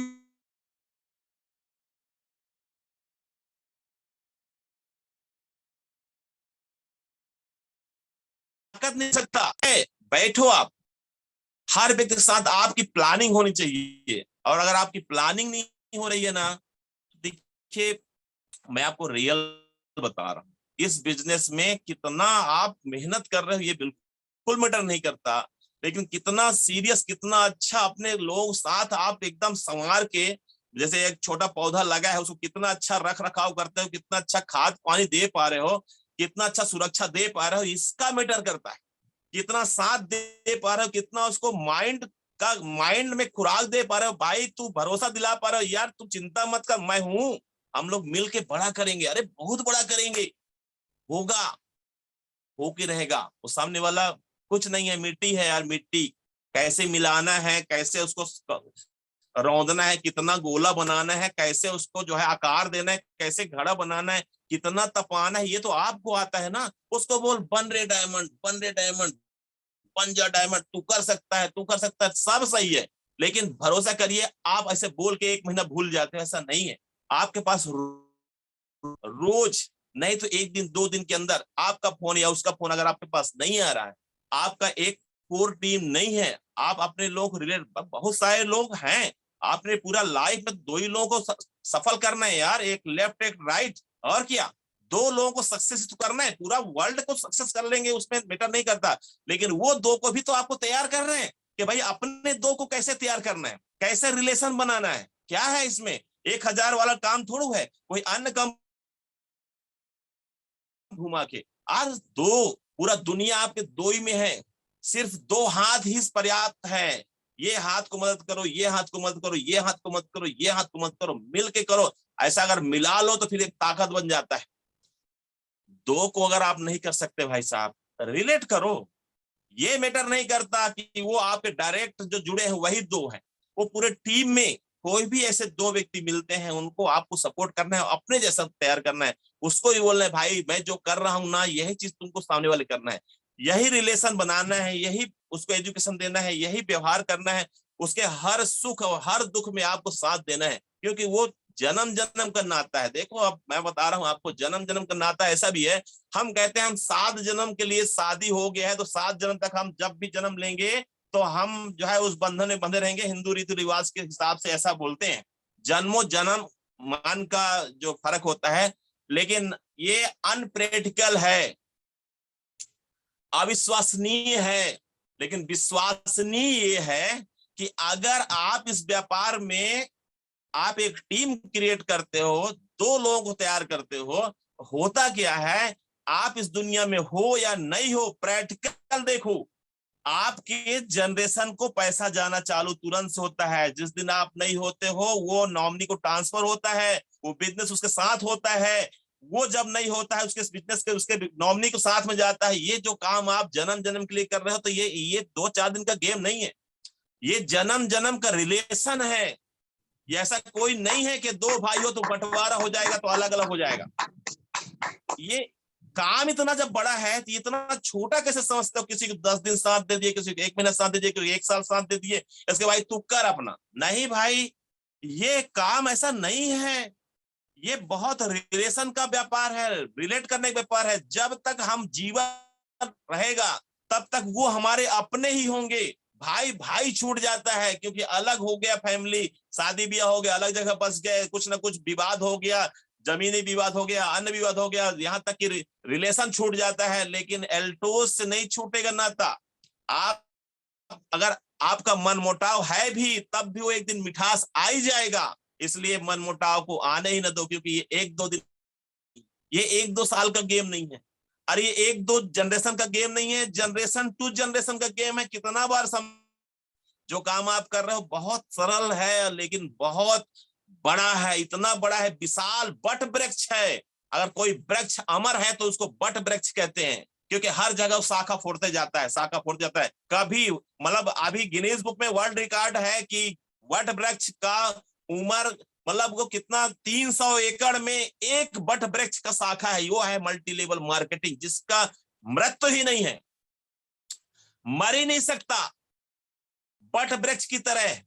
ताकत नहीं सकता है। बैठो आप, हर व्यक्ति के साथ आपकी प्लानिंग होनी चाहिए, और अगर आपकी प्लानिंग नहीं हो रही है ना, देखिए मैं आपको रियल बता रहा हूं, इस बिजनेस में कितना आप मेहनत कर रहे हो ये बिल्कुल मैटर नहीं करता, लेकिन कितना सीरियस, कितना अच्छा अपने लोग साथ आप एकदम संवार के, जैसे एक छोटा पौधा लगा है उसको कितना अच्छा रख रखाव करते हो, कितना अच्छा खाद पानी दे पा रहे हो, कितना अच्छा सुरक्षा दे पा रहे हो, इसका मैटर करता है। कितना साथ दे पा रहे हो, कितना उसको माइंड में खुराक दे पा रहे हो, भाई तू भरोसा दिला पा रहे हो, यार तू चिंता मत कर, मैं हूं, हम लोग मिल के बड़ा करेंगे, अरे बहुत बड़ा करेंगे, होगा, हो के रहेगा। वो सामने वाला कुछ नहीं है, मिट्टी है यार, मिट्टी कैसे मिलाना है, कैसे उसको रौंदना है, कितना गोला बनाना है, कैसे उसको जो है आकार देना है, कैसे घड़ा बनाना है, कितना तपाना है, ये तो आपको आता है ना। उसको बोल बन रे डायमंड, बन रे डायमंड, बन जा डायमंड, तू कर सकता है, तू कर सकता है, सब सही है, लेकिन भरोसा करिए आप ऐसे बोल के 1 महीना भूल जाते हो, ऐसा नहीं है। आपके पास रोज नहीं तो 1 दिन 2 दिन के अंदर आपका फोन या उसका फोन अगर आपके पास नहीं आ रहा है, आपका एक कोर टीम नहीं है, आप अपने लोग रिलेट, बहुत सारे लोग हैं, आपने पूरा लाइफ में 2 ही लोगों को सफल करना है यार, एक लेफ्ट एक राइट, और क्या, 2 लोगों को सक्सेस तो करना है, पूरा वर्ल्ड को सक्सेस कर लेंगे उसमें मैटर नहीं करता, लेकिन वो 2 को भी तो आपको तैयार कर रहे हैं कि भाई अपने 2 को कैसे तैयार करना है, कैसे रिलेशन बनाना है, क्या है इसमें 1000 वाला काम थोड़ा है, कोई अन्य काम घुमा के। आज 2, पूरा दुनिया आपके 2 ही में है, सिर्फ 2 हाथ ही पर्याप्त है, ये हाथ को मदद करो, ये हाथ को मदद करो, ये हाथ को मदद करो, ये हाथ को मदद करो, मिल के करो, ऐसा अगर मिला लो तो फिर एक ताकत बन जाता है। 2 को अगर आप नहीं कर सकते भाई साहब, रिलेट करो, ये मैटर नहीं करता कि वो आपके डायरेक्ट जो जुड़े हैं वही 2 हैं, वो पूरे टीम में कोई भी ऐसे 2 व्यक्ति मिलते हैं, उनको आपको सपोर्ट करना है, अपने जैसा तैयार करना है, उसको ही बोलना है भाई मैं जो कर रहा हूं ना यही चीज तुमको सामने वाले करना है, यही रिलेशन बनाना है, यही उसको एजुकेशन देना है, यही व्यवहार करना है, उसके हर सुख और हर दुख में आपको साथ देना है, क्योंकि वो जन्म जन्म का नाता है। देखो अब मैं बता रहा हूं आपको, जन्म जन्म का नाता ऐसा भी है, हम कहते हैं हम 7 जन्म के लिए शादी हो गया है, तो 7 जन्म तक हम जब भी जन्म लेंगे तो हम जो है उस बंधन में बंधे रहेंगे, हिंदू रीति रिवाज के हिसाब से ऐसा बोलते हैं। जन्मों जन्म मान का जो फर्क होता है, लेकिन ये अनप्रैक्टिकल है, अविश्वसनीय है, लेकिन विश्वसनीय ये है कि अगर आप इस व्यापार में आप एक टीम क्रिएट करते हो, 2 लोगों को तैयार करते हो, होता क्या है, आप इस दुनिया में हो या नहीं हो, प्रैक्टिकल देखो, आपके जनरेशन को पैसा जाना चालू तुरंत से होता है, जिस दिन आप नहीं होते हो वो नॉमिनी को ट्रांसफर होता है, वो बिजनेस उसके साथ होता है, वो जब नहीं होता है उसके बिजनेस के उसके नॉमिनी को साथ में जाता है। ये जो काम आप जन्म जन्म के लिए कर रहे हो, तो ये 2-4 दिन का गेम नहीं है, ये जन्म जन्म का रिलेशन है। ये ऐसा कोई नहीं है कि 2 भाई हो तो बंटवारा हो जाएगा तो अलग अलग हो जाएगा। ये काम इतना जब बड़ा है तो इतना छोटा कैसे समझते हो, किसी को 10 दिन साथ दे दिए, किसी को 1 महीना साथ दे दिए, किसी को 1 साल साथ दे दिए, इसके भाई तू कर अपना, नहीं भाई, ये काम ऐसा नहीं है, ये बहुत रिलेशन का व्यापार है, रिलेट करने का व्यापार है। जब तक हम जीवन रहेगा तब तक वो हमारे अपने ही होंगे। भाई भाई छूट जाता है क्योंकि अलग हो गया, फैमिली शादी ब्याह हो गया, अलग जगह बस गए, कुछ ना कुछ विवाद हो गया, जमीनी विवाद हो गया, अन्य विवाद हो गया, यहाँ तक कि रिलेशन छूट जाता है, लेकिन एल्टोस से नहीं छूटेगा नाता। आप अगर आपका मनमुटाव है भी, तब भी वो एक दिन मिठास आ ही जाएगा। इसलिए मनमुटाव को आने ही न दो, क्योंकि ये एक दो दिन, ये एक दो साल का गेम नहीं है, अरे ये एक दो जनरेशन का गेम नहीं है, जनरेशन टू जनरेशन का गेम है। कितना बार जो काम आप कर रहे हो बहुत सरल है, लेकिन बहुत बड़ा है, इतना बड़ा है, विशाल बट वृक्ष है। अगर कोई वृक्ष अमर है तो उसको बट वृक्ष कहते हैं, क्योंकि हर जगह वो शाखा फोड़ते जाता है, शाखा फोड़ते जाता है। कभी मतलब अभी गिनीज बुक में वर्ल्ड रिकॉर्ड है कि वट वृक्ष का उम्र मतलब वो कितना 300 एकड़ में एक बट वृक्ष का शाखा है। वो है मल्टी लेवल मार्केटिंग, जिसका मृत्यु ही नहीं है, मर ही नहीं सकता। बट वृक्ष की तरह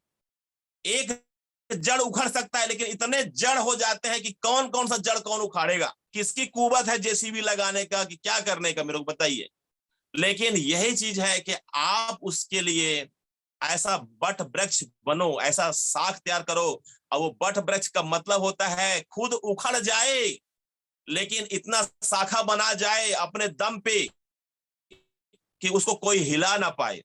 एक जड़ उखड़ सकता है, लेकिन इतने जड़ हो जाते हैं कि कौन कौन सा जड़ कौन उखाड़ेगा, किसकी कुवत है जेसीबी लगाने का कि क्या करने का, मेरे को बताइए। लेकिन यही चीज है कि आप उसके लिए ऐसा बट वृक्ष बनो, ऐसा शाख तैयार करो। और वो बट वृक्ष का मतलब होता है खुद उखड़ जाए, लेकिन इतना शाखा बना जाए अपने दम पे कि उसको कोई हिला ना पाए।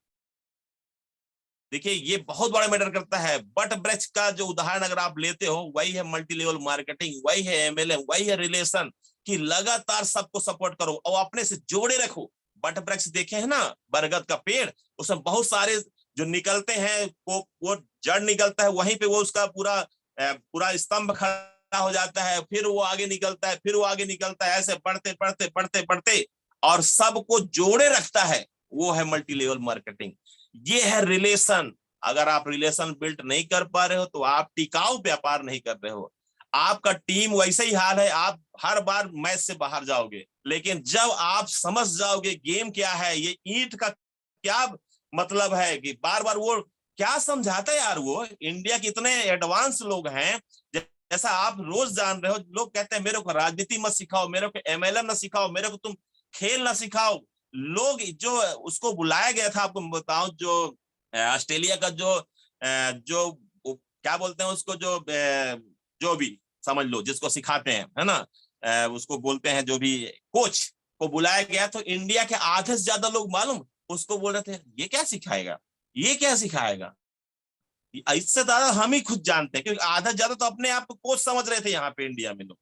देखिए ये बहुत बड़ा मैटर करता है। बट वृक्ष का जो उदाहरण अगर आप लेते हो, वही है मल्टी लेवल मार्केटिंग, वही है एमएलएम, वही है रिलेशन, कि लगातार सबको सपोर्ट करो और अपने से जोड़े रखो। बट वृक्ष देखे है ना, बरगद का पेड़, उसमें बहुत सारे जो निकलते हैं, वो जड़ निकलता है, वहीं पे वो उसका पूरा स्तंभ खड़ा हो जाता है, फिर वो आगे निकलता है, फिर वो आगे निकलता है, ऐसे बढ़ते बढ़ते बढ़ते बढ़ते और सबको जोड़े रखता है। वो है मल्टी लेवल मार्केटिंग, ये है रिलेशन। अगर आप रिलेशन बिल्ड नहीं कर पा रहे हो तो आप टिकाऊ व्यापार नहीं कर रहे हो। आपका टीम वैसे ही हाल है, आप हर बार मैच से बाहर जाओगे, लेकिन जब आप समझ जाओगे गेम क्या है, ये ईंट का क्या मतलब है, कि बार बार वो क्या समझाता है यार, वो इंडिया के इतने एडवांस लोग हैं, जैसा आप रोज जान रहे हो। लोग कहते हैं मेरे को राजनीति मत सिखाओ, मेरे को एमएलएम ना सिखाओ, मेरे को तुम खेल ना सिखाओ। लोग जो उसको बुलाया गया था, आपको बताऊं, जो ऑस्ट्रेलिया का जो क्या बोलते हैं उसको, जो भी समझ लो जिसको सिखाते हैं, है ना, उसको बोलते हैं, जो भी कोच को बुलाया गया, तो इंडिया के आधे से ज्यादा लोग मालूम उसको बोल रहे थे ये क्या सिखाएगा, ये क्या सिखाएगा। इससे ज्यादा हम ही खुद जानते हैं, क्योंकि आधा ज्यादा तो अपने आप को कोच समझ रहे थे यहाँ पे इंडिया में लोग।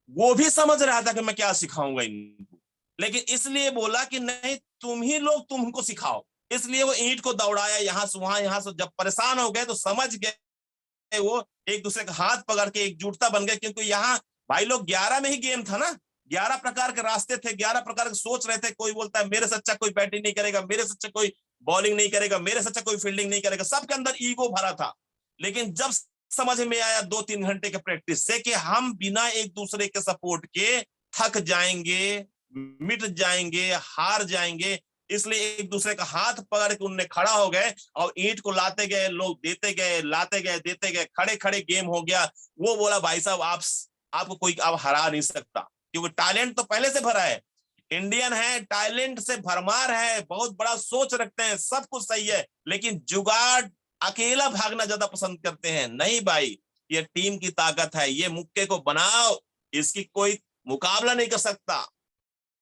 वो भी समझ रहा था कि मैं क्या सिखाऊंगा इनको, लेकिन इसलिए बोला कि नहीं तुम ही लोग तुमको सिखाओ। इसलिए वो ईंट को दौड़ाया यहाँ से वहां, यहाँ से। जब परेशान हो गए तो समझ गए, वो एक दूसरे का हाथ पकड़ के एकजुटता बन गए, क्योंकि यहाँ भाई लोग 11 में ही गेम था ना, 11 प्रकार के रास्ते थे, 11 प्रकार के सोच रहे थे। कोई बोलता है मेरे से अच्छा कोई बैटिंग नहीं करेगा, मेरे से अच्छा कोई बॉलिंग नहीं करेगा, मेरे से अच्छा कोई फील्डिंग नहीं करेगा, सबके अंदर ईगो भरा था। लेकिन जब समझ में आया 2-3 घंटे के प्रैक्टिस से कि हम बिना एक दूसरे के सपोर्ट के थक जाएंगे, मिट जाएंगे, हार जाएंगे, इसलिए एक दूसरे का हाथ पकड़ के उनने खड़ा हो गए और ईंट को लाते गए, लोग देते गए, लाते गए, देते गए, खड़े खड़े गेम हो गया। वो बोला भाई साहब आपको कोई अब हरा नहीं सकता, क्योंकि टैलेंट तो पहले से भरा है। इंडियन है, टैलेंट से भरमार है, बहुत बड़ा सोच रखते हैं, सब कुछ सही है, लेकिन जुगाड़ अकेला भागना ज्यादा पसंद करते हैं। नहीं भाई, ये टीम की ताकत है, ये मुक्के को बनाओ, इसकी कोई मुकाबला नहीं कर सकता।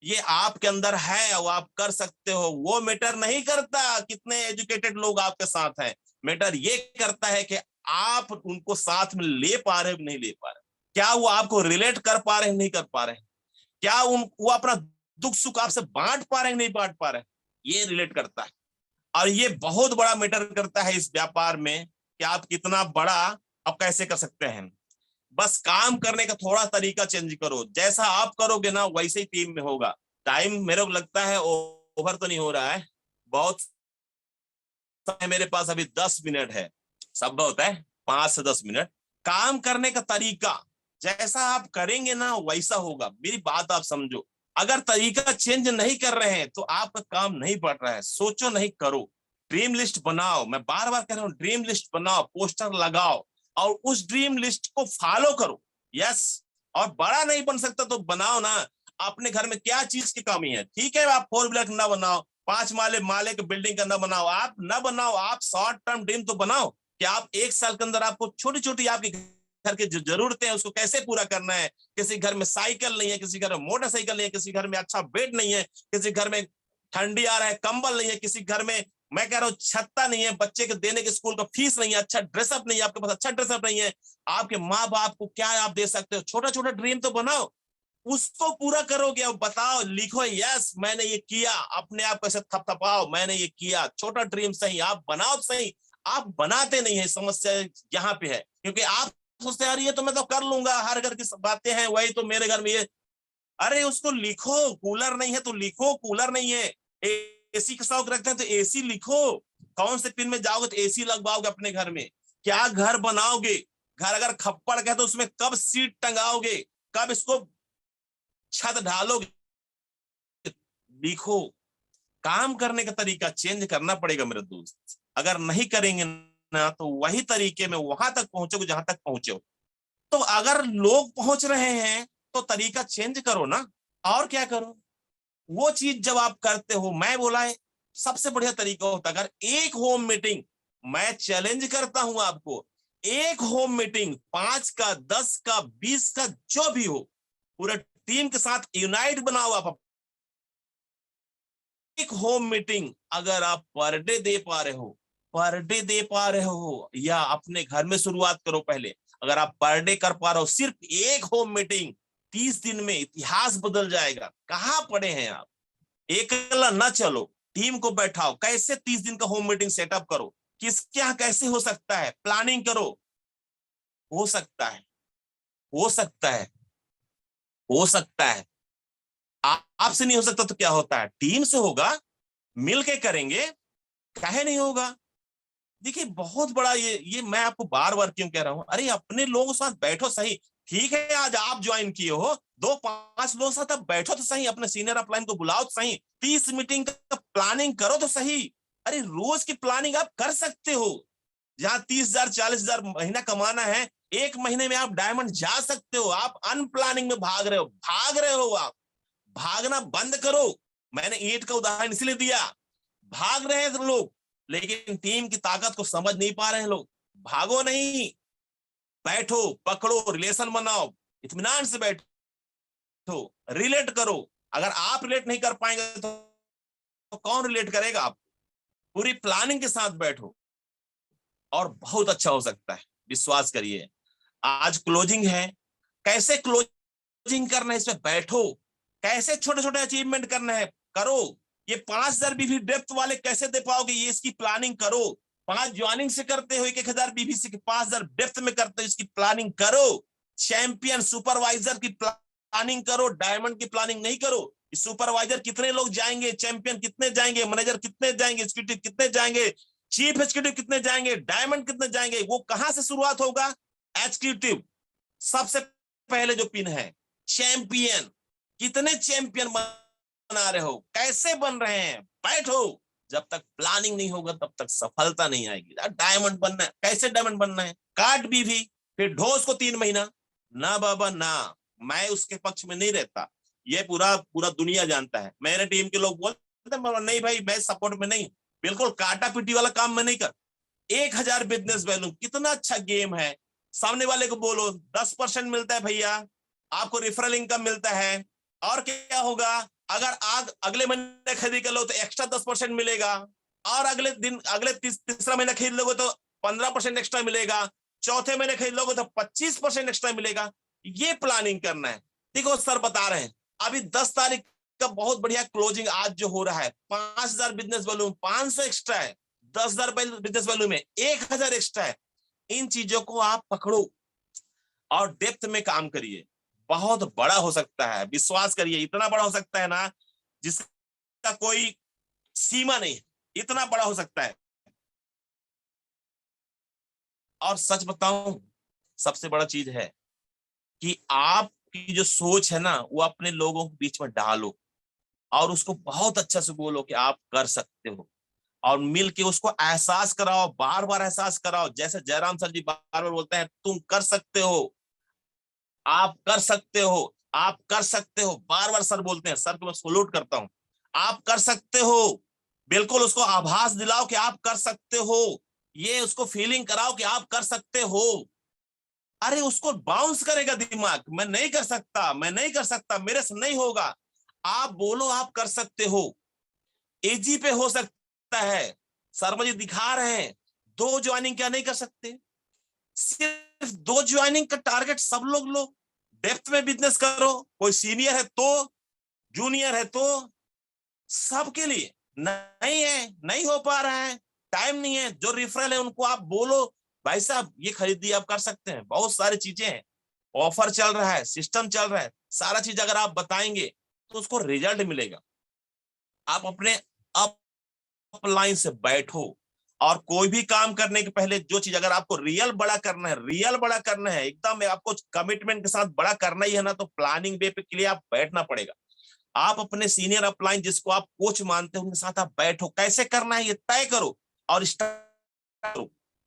ये आपके अंदर है और आप कर सकते हो। वो मैटर नहीं करता कितने एजुकेटेड लोग आपके साथ हैं, मैटर ये करता है कि आप उनको साथ में ले पा रहे हो नहीं ले पा रहे, क्या वो आपको रिलेट कर पा रहे हैं नहीं कर पा रहे, क्या वो अपना दुख सुख आपसे बांट पा रहे हैं नहीं बांट पा रहे, ये रिलेट करता है। और ये बहुत बड़ा मैटर करता है इस व्यापार में कि आप कितना बड़ा आप कैसे कर सकते हैं। बस काम करने का थोड़ा तरीका चेंज करो, जैसा आप करोगे ना वैसे ही टीम में होगा। टाइम मेरे को लगता है ओवर तो नहीं हो रहा है, बहुत समय मेरे पास अभी 10 मिनट है, संभव होता है 5 से 10 मिनट। काम करने का तरीका जैसा आप करेंगे ना वैसा होगा, मेरी बात आप समझो। अगर तरीका चेंज नहीं कर रहे हैं तो आपका काम नहीं बढ़ रहा है। सोचो नहीं, करो, ड्रीम लिस्ट बनाओ, मैं बार बार कह रहा हूँ ड्रीम लिस्ट बनाओ, पोस्टर लगाओ और उस ड्रीम लिस्ट को फॉलो करो। यस, और बड़ा नहीं बन सकता तो बनाओ ना। अपने घर में क्या चीज की कमी है, ठीक है आप 4 व्हीलर ना बनाओ, 5 माले की बिल्डिंग का ना बनाओ, आप ना बनाओ, आप शॉर्ट टर्म ड्रीम तो बनाओ कि आप 1 साल के अंदर आपको छोटी छोटी आपकी घर की जो जरूरतें हैं उसको कैसे पूरा करना है। किसी घर में साइकिल नहीं है, किसी घर में मोटरसाइकिल नहीं है, किसी घर में अच्छा बेड नहीं है, किसी घर में ठंडी आ रहा है कंबल नहीं है, किसी घर में मैं कह रहा हूँ छत्ता नहीं है, बच्चे के देने के स्कूल का फीस नहीं है, अच्छा ड्रेसअप नहीं है, आपके पास अच्छा ड्रेसअप नहीं है, आपके माँ बाप को क्या आप दे सकते हो? छोटा छोटा ड्रीम तो बनाओ, उसको पूरा करोगे। अब बताओ, लिखो यस मैंने ये किया, अपने आप को ऐसे थपथपाओ मैंने ये किया। छोटा ड्रीम सही, आप बनाओ सही, आप बनाते नहीं है। समस्या यहाँ पे है, क्योंकि आप सोचते यार ये तो मैं तो कर लूंगा, हर घर की बातें हैं वही तो मेरे घर में ये। अरे उसको लिखो, कूलर नहीं है तो लिखो कूलर नहीं है, एसी का शौक रखते हैं तो एसी लिखो, कौन से पिन में जाओगे तो एसी लगवाओगे अपने घर में, क्या घर बनाओगे, घर अगर खप्पड़ का है तो उसमें कब सीट टंगाओगे, कब इसको छत ढालोगे, लिखो। काम करने का तरीका चेंज करना पड़ेगा मेरे दोस्त, अगर नहीं करेंगे ना तो वही तरीके में वहां तक पहुंचोगे जहां तक पहुंचे हो। तो अगर लोग पहुंच रहे हैं तो तरीका चेंज करो ना, और क्या करो। वो चीज जब आप करते हो, मैं बोला है सबसे बढ़िया तरीका होता है अगर एक होम मीटिंग, मैं चैलेंज करता हूं आपको, एक होम मीटिंग 5 का 10 का 20 का जो भी हो, पूरे टीम के साथ यूनाइट बनाओ आप। एक होम मीटिंग अगर आप पर डे दे पा रहे हो, पर डे दे पा रहे हो, या अपने घर में शुरुआत करो पहले, अगर आप पर डे कर पा रहे हो सिर्फ एक होम मीटिंग, 30 दिन में इतिहास बदल जाएगा। कहां पड़े हैं आप? अकेला ना चलो, टीम को बैठाओ, कैसे 30 दिन का होम मीटिंग सेटअप करो, किसके यहाँ कैसे हो सकता है, प्लानिंग करो। हो सकता है, हो सकता है, हो सकता है। आपसे नहीं हो सकता तो क्या होता है, टीम से होगा, मिलके करेंगे, काहे नहीं होगा। देखिए बहुत बड़ा ये मैं आपको बार बार क्यों कह रहा हूं, अरे अपने लोगों के साथ बैठो सही। ठीक है आज आप ज्वाइन किए हो, 2-5 लोगों के साथ अब बैठो तो सही, अपने सीनियर अपलाइन को बुलाओ तो सही, 30 मीटिंग का प्लानिंग करो तो सही। अरे रोज की प्लानिंग आप कर सकते हो, जहां 30,000 40,000 महीना कमाना है, एक महीने में आप डायमंड जा सकते हो। आप अनप्लानिंग में भाग रहे हो, भाग रहे हो आप, भागना बंद करो। मैंने ईंट का उदाहरण इसलिए दिया, भाग रहे हैं लोग, लेकिन टीम की ताकत को समझ नहीं पा रहे हैं लोग। भागो नहीं, बैठो, पकड़ो, रिलेशन बनाओ, इत्मीनान से बैठो, रिलेट करो। अगर आप रिलेट नहीं कर पाएंगे तो कौन रिलेट करेगा? आप पूरी प्लानिंग के साथ बैठो और बहुत अच्छा हो सकता है, विश्वास करिए। आज क्लोजिंग है, कैसे क्लोजिंग करना है इस पे बैठो, कैसे छोटे छोटे अचीवमेंट करना है करो। ये 5,000 बीवी डेप्थ वाले कैसे दे पाओगे, ये इसकी प्लानिंग करो। 5 ज्वाइनिंग से करते हो, 1,000 बीवी से 5,000 डेप्थ में करते हो, इसकी प्लानिंग करो। चैंपियन सुपरवाइजर की प्लानिंग करो, डायमंड की प्लानिंग नहीं करो। सुपरवाइजर कितने लोग जाएंगे, चैंपियन कितने जाएंगे, मैनेजर कितने जाएंगे, एग्जीक्यूटिव कितने जाएंगे, चीफ एग्जीक्यूटिव कितने जाएंगे, डायमंड कितने जाएंगे। वो कहां से शुरुआत होगा? एग्जीक्यूटिव सबसे पहले जो पिन है। चैंपियन, कितने चैंपियन बना रहे हो, कैसे बन रहे हैं, बैठो। जब तक प्लानिंग नहीं होगा तब तक सफलता नहीं आएगी। डायमंड बनना है, कैसे डायमंड बनना है? काट भी फिर ढो उसको 3 महीना। ना बाबा ना, मैं उसके पक्ष में नहीं रहता, ये पूरा पूरा दुनिया जानता है। मेरे टीम के लोग बोलते नहीं भाई मैं सपोर्ट में नहीं, बिल्कुल काटा पीटी वाला काम मैं नहीं कर। 1,000 बिजनेस वैल्यू कितना अच्छा गेम है। सामने वाले को बोलो 10% मिलता है भैया, आपको रेफरल इनकम मिलता है। और क्या होगा, अगर आग अगले महीने खरीद कर लो तो एक्स्ट्रा 10% मिलेगा, और अगले दिन अगले तीसरा महीना खरीद लोगे तो 15% एक्स्ट्रा मिलेगा, चौथे महीने खरीद लोगे तो 25% एक्स्ट्रा मिलेगा। ये प्लानिंग करना है। देखो सर बता रहे हैं, अभी 10 तारीख का बहुत बढ़िया क्लोजिंग आज जो हो रहा है, 5,000 बिजनेस वॉल्यूम 500 एक्स्ट्रा है, 10,000 बिजनेस वैल्यू में 1,000 एक्स्ट्रा है। इन चीजों को आप पकड़ो और डेप्थ में काम करिए, बहुत बड़ा हो सकता है, विश्वास करिए। इतना बड़ा हो सकता है ना जिसका कोई सीमा नहीं, इतना बड़ा हो सकता है। और सच बताऊं, सबसे बड़ा चीज है कि आपकी जो सोच है ना वो अपने लोगों के बीच में डालो और उसको बहुत अच्छा से बोलो कि आप कर सकते हो, और मिल के उसको एहसास कराओ, बार बार एहसास कराओ। जैसे जयराम सर जी बार बार बोलते हैं तुम कर सकते हो, आप कर सकते हो, आप कर सकते हो, बार बार सर बोलते हैं। सर को मैं सैल्यूट करता हूं, आप कर सकते हो। बिल्कुल उसको आभास दिलाओ कि आप कर सकते हो, ये उसको फीलिंग कराओ कि आप कर सकते हो। अरे उसको बाउंस करेगा दिमाग, मैं नहीं कर सकता, मैं नहीं कर सकता, मेरे से नहीं होगा। आप बोलो आप कर सकते हो, एजी पे हो सकता है, शर्मा जी दिखा रहे हैं 2 ज्वाइनिंग क्या नहीं कर सकते, सिर्फ 2 ज्वाइनिंग का टारगेट सब लोग लो, डेप्थ में बिजनेस करो, कोई सीनियर है तो, जूनियर है तो, सबके लिए। नहीं है, नहीं हो पा रहा है, टाइम नहीं है, जो रेफरल है उनको आप बोलो भाई साहब ये खरीदी आप कर सकते हैं, बहुत सारी चीजें हैं, ऑफर चल रहा है, सिस्टम चल रहा है, सारा चीज अगर आप बताएंगे तो उसको रिजल्ट मिलेगा। आप अपने अपलाइन से बैठो, और कोई भी काम करने के पहले जो चीज अगर आपको रियल बड़ा करना है, रियल बड़ा करना है, एकदम आपको कमिटमेंट के साथ बड़ा करना ही है ना, तो प्लानिंग वे पे के लिए आप बैठना पड़ेगा। आप अपने सीनियर अपलाइन जिसको आप कोच मानते हो उनके साथ आप बैठो, कैसे करना है ये तय करो और स्टार्ट करो,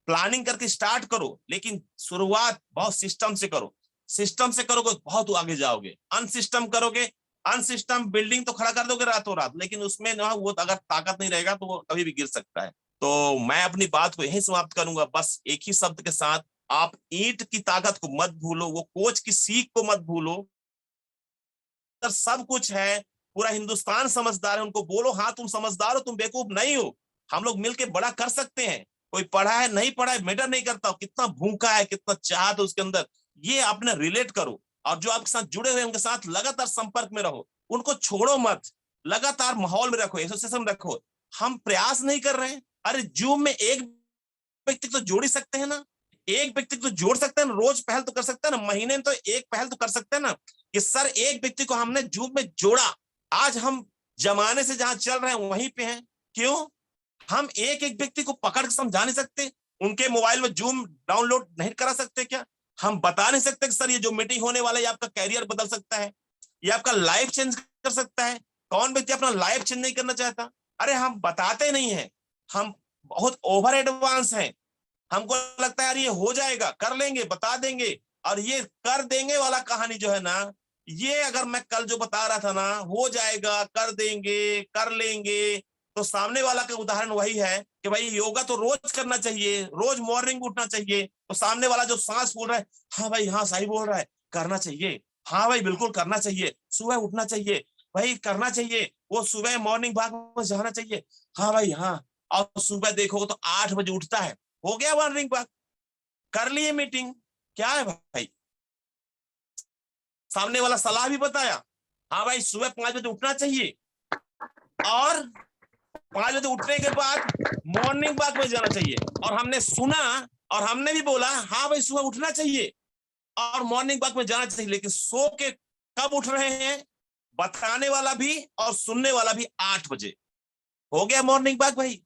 प्लानिंग करके स्टार्ट करो, लेकिन शुरुआत बहुत सिस्टम से करो। सिस्टम से करोगे बहुत आगे जाओगे, अनसिस्टम करोगे, अनसिस्टम बिल्डिंग तो खड़ा कर दोगे रातों रात, लेकिन उसमें ना वो अगर ताकत नहीं रहेगा तो वो कभी भी गिर सकता है। तो मैं अपनी बात को यही समाप्त करूंगा, बस एक ही शब्द के साथ, आप ईंट की ताकत को मत भूलो, वो कोच की सीख को मत भूलो। सब कुछ है, पूरा हिंदुस्तान समझदार है, उनको बोलो हाँ तुम समझदार हो, तुम बेवकूफ नहीं हो, हम लोग मिलके बड़ा कर सकते हैं। कोई पढ़ा है नहीं पढ़ा है मैटर नहीं करता, कितना भूखा है, कितना चाहत है उसके अंदर, ये आपने रिलेट करो। और जो आपके साथ जुड़े हुए उनके साथ लगातार संपर्क में रहो, उनको छोड़ो मत, लगातार माहौल में रखो, एसोसिएशन रखो। हम प्रयास नहीं कर रहे हैं, अरे जूम में एक व्यक्ति तो जोड़ ही सकते हैं ना, एक व्यक्ति तो जोड़ सकते हैं ना, रोज पहल तो कर सकते हैं ना, महीने में तो एक पहल तो कर सकते हैं ना, कि सर एक व्यक्ति को हमने जूम में जोड़ा। आज हम जमाने से जहां चल रहे हैं वहीं पे हैं, क्यों? हम एक एक व्यक्ति को पकड़ के समझा नहीं सकते, उनके मोबाइल में जूम डाउनलोड नहीं करा सकते क्या? हम बता नहीं सकते कि सर ये जो मीटिंग होने वाला है आपका कैरियर बदल सकता है, ये आपका लाइफ चेंज कर सकता है। कौन व्यक्ति अपना लाइफ चेंज नहीं करना चाहता? अरे हम बताते नहीं है, हम बहुत ओवर एडवांस हैं, हमको लगता है यार ये हो जाएगा, कर लेंगे, बता देंगे, और ये कर देंगे वाला कहानी जो है ना, ये अगर मैं कल जो बता रहा था ना, हो जाएगा, कर देंगे, कर लेंगे, तो सामने वाला का उदाहरण वही है कि भाई योगा तो रोज करना चाहिए, रोज मॉर्निंग उठना चाहिए, तो सामने वाला जो सांस बोल रहा है, हाँ भाई हाँ सही बोल रहा है, करना चाहिए, हाँ भाई बिल्कुल करना चाहिए, सुबह उठना चाहिए भाई, करना चाहिए, वो सुबह मॉर्निंग वॉक में जाना चाहिए, हाँ भाई हाँ, और सुबह देखो तो 8 बजे उठता है, हो गया मॉर्निंग वॉक, कर लिए मीटिंग, क्या है भाई? सामने वाला सलाह भी बताया, हाँ भाई सुबह 5 बजे उठना चाहिए, और 5 बजे उठने के बाद मॉर्निंग वॉक में जाना चाहिए, और हमने सुना और हमने भी बोला हाँ भाई सुबह उठना चाहिए और मॉर्निंग वॉक में जाना चाहिए, लेकिन सो के कब उठ रहे हैं? बताने वाला भी और सुनने वाला भी 8 बजे, हो गया मॉर्निंग वॉक भाई,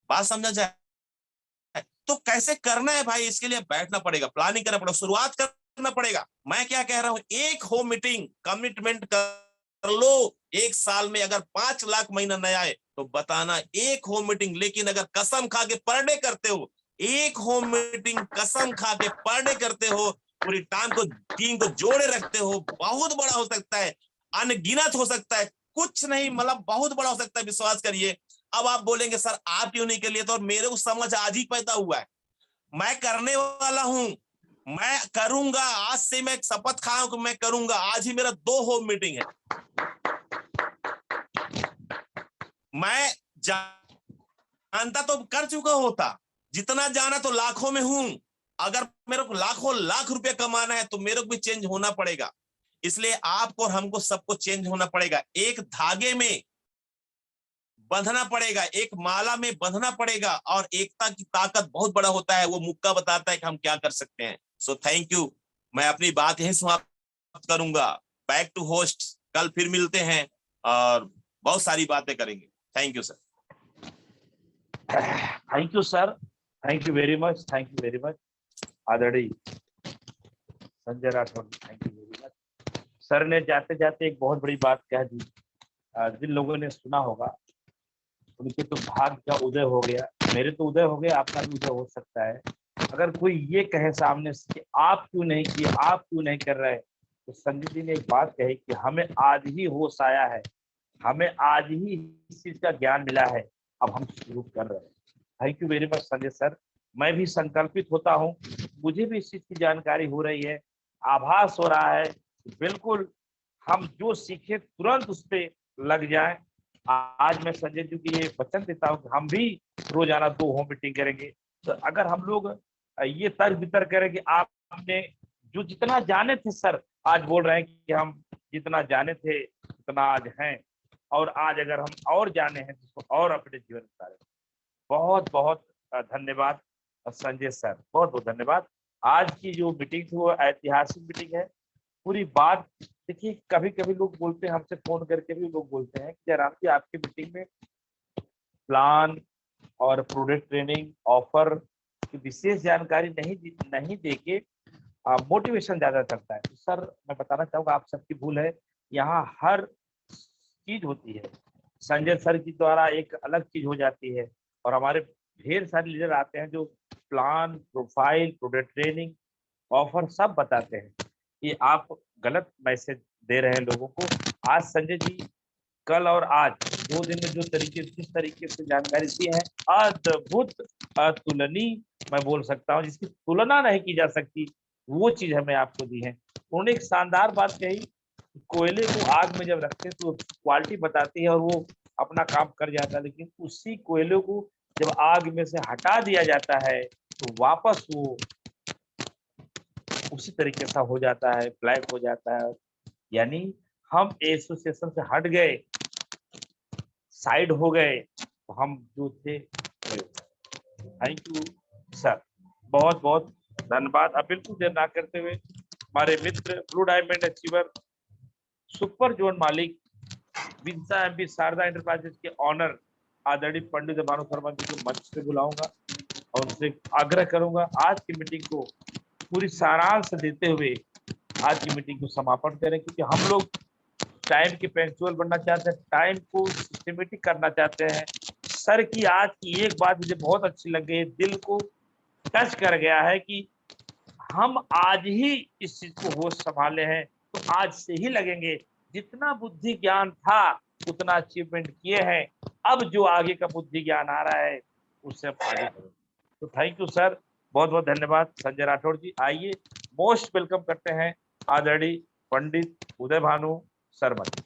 बात समझा जाए। तो कैसे करना है भाई, इसके लिए बैठना पड़ेगा, प्लानिंग करना पड़ेगा, शुरुआत करना पड़ेगा। मैं क्या कह रहा हूं, एक होम मीटिंग कमिटमेंट कर लो, एक साल में अगर 5 लाख महीना न आए तो बताना, एक होम मीटिंग, लेकिन अगर कसम खा के पर डे करते हो, एक होम मीटिंग कसम खा के पर डे करते हो, पूरी टीम को जोड़े रखते हो, बहुत बड़ा हो सकता है, अनगिनत हो सकता है, कुछ नहीं मतलब बहुत बड़ा हो सकता है, विश्वास करिए। अब आप बोलेंगे सर आप क्यों नहीं कर लिए, तो मेरे को समझ आज ही पैदा हुआ है, मैं करने वाला हूं, मैं करूंगा, आज से मैं शपथ खाया हूं कि मैं करूंगा। आज ही मेरा 2 होम मीटिंग है, मैं जानता तो कर चुका होता, जितना जाना तो लाखों में हूं, अगर मेरे को लाखों लाख रुपए कमाना है तो मेरे को भी चेंज होना पड़ेगा, इसलिए आपको और हमको सबको चेंज होना पड़ेगा, एक धागे में बंधना पड़ेगा, एक माला में बंधना पड़ेगा, और एकता की ताकत बहुत बड़ा होता है, वो मुक्का बताता है कि हम क्या कर सकते हैं। सो थैंक यू, मैं अपनी बात यही समाप्त करूंगा, बैक टू होस्ट, कल फिर मिलते हैं और बहुत सारी बातें करेंगे। Thank you sir. Thank you sir, thank you very much, thank you very much आदरणीय Sanjay Rathore, thank you very much. Sir ने जाते जाते एक बहुत बड़ी बात कह दी, जिन लोगों ने सुना होगा उनके तो भाग्य का उदय हो गया, मेरे तो उदय हो गया, आपका भी उदय हो सकता है। अगर कोई ये कहे सामने से कि आप क्यों नहीं किए, आप क्यों नहीं कर रहे, तो संजय जी ने एक बात कही कि हमें आज ही होश आया है, हमें आज ही इस चीज का ज्ञान मिला है, अब हम शुरू कर रहे हैं। Thank you very much Sanjay sir, मैं भी संकल्पित होता हूँ, मुझे भी इस चीज की जानकारी हो रही है, आभास हो रहा है, बिल्कुल हम जो सीखे तुरंत उस पर लग जाए, आज मैं संजय जी की ये वचन देता हूँ कि हम भी रोजाना 2 होम मीटिंग करेंगे। तो अगर हम लोग ये तर्क वितर्क करें कि आपने जो जितना जाने थे सर, आज बोल रहे हैं कि हम जितना जाने थे उतना आज हैं, और आज अगर हम और जाने हैं जिसको और अपने जीवन में उतारें। बहुत बहुत धन्यवाद संजय सर, बहुत बहुत धन्यवाद। आज की जो मीटिंग थी वो ऐतिहासिक मीटिंग है। पूरी बात देखिए, कभी कभी लोग बोलते हैं, हमसे फोन करके भी लोग बोलते हैं कि जयराम जी आपकी मीटिंग में प्लान और प्रोडक्ट ट्रेनिंग ऑफर की विशेष जानकारी नहीं देके मोटिवेशन ज्यादा चलता है। तो सर मैं बताना चाहूंगा आप सबकी भूल है, यहाँ हर चीज होती है। संजय सर की द्वारा एक अलग चीज हो जाती है, और हमारे ढेर सारे लीडर आते हैं जो plan, profile, product training, offer सब बताते हैं। ये आप गलत मैसेज दे रहे हैं लोगों को। आज संजय जी कल और आज 2 दिन में जिस तरीके से जानकारी दी है, अद्भुत, अतुलनीय मैं बोल सकता हूँ, जिसकी तुलना नहीं की जा सकती, वो चीज हमें आपको दी है। उन्होंने एक शानदार बात कही, कोयले को आग में जब रखते हैं तो क्वालिटी बताती है और वो अपना काम कर जाता है, लेकिन उसी कोयले को जब आग में से हटा दिया जाता है तो वापस वो उसी तरीके से हो जाता है, ब्लैक हो जाता है। यानी हम एसोसिएशन से हट गए, साइड हो गए, तो हम जो थे। थैंक यू सर, बहुत बहुत धन्यवाद। अब बिल्कुल देर ना करते हुए हमारे मित्र blue diamond achiever super zone मालिक विंसा एमबी शारदा एंटरप्राइजेस के ऑनर आदरणीय पंडित भानु शर्मा जी को मंच पे बुलाऊंगा और उनसे आग्रह करूंगा आज की मीटिंग को पूरी सारांश देते हुए आज की मीटिंग को समापन करें, क्योंकि हम लोग टाइम के पंक्चुअल बनना चाहते हैं, टाइम को सिस्टमेटिक करना चाहते हैं। सर की आज की एक बात मुझे बहुत अच्छी लग गई, दिल को टच कर गया है कि हम आज ही इस चीज को होश संभाले हैं, तो आज से ही लगेंगे। जितना बुद्धि ज्ञान था उतना अचीवमेंट किए हैं, अब जो आगे का बुद्धि ज्ञान आ रहा है उससे हम आगे करेंगे। तो थैंक यू सर, बहुत बहुत धन्यवाद। संजय राठौड़ जी, आइए मोस्ट वेलकम करते हैं आदरणीय पंडित उदय भानु शर्मा जी।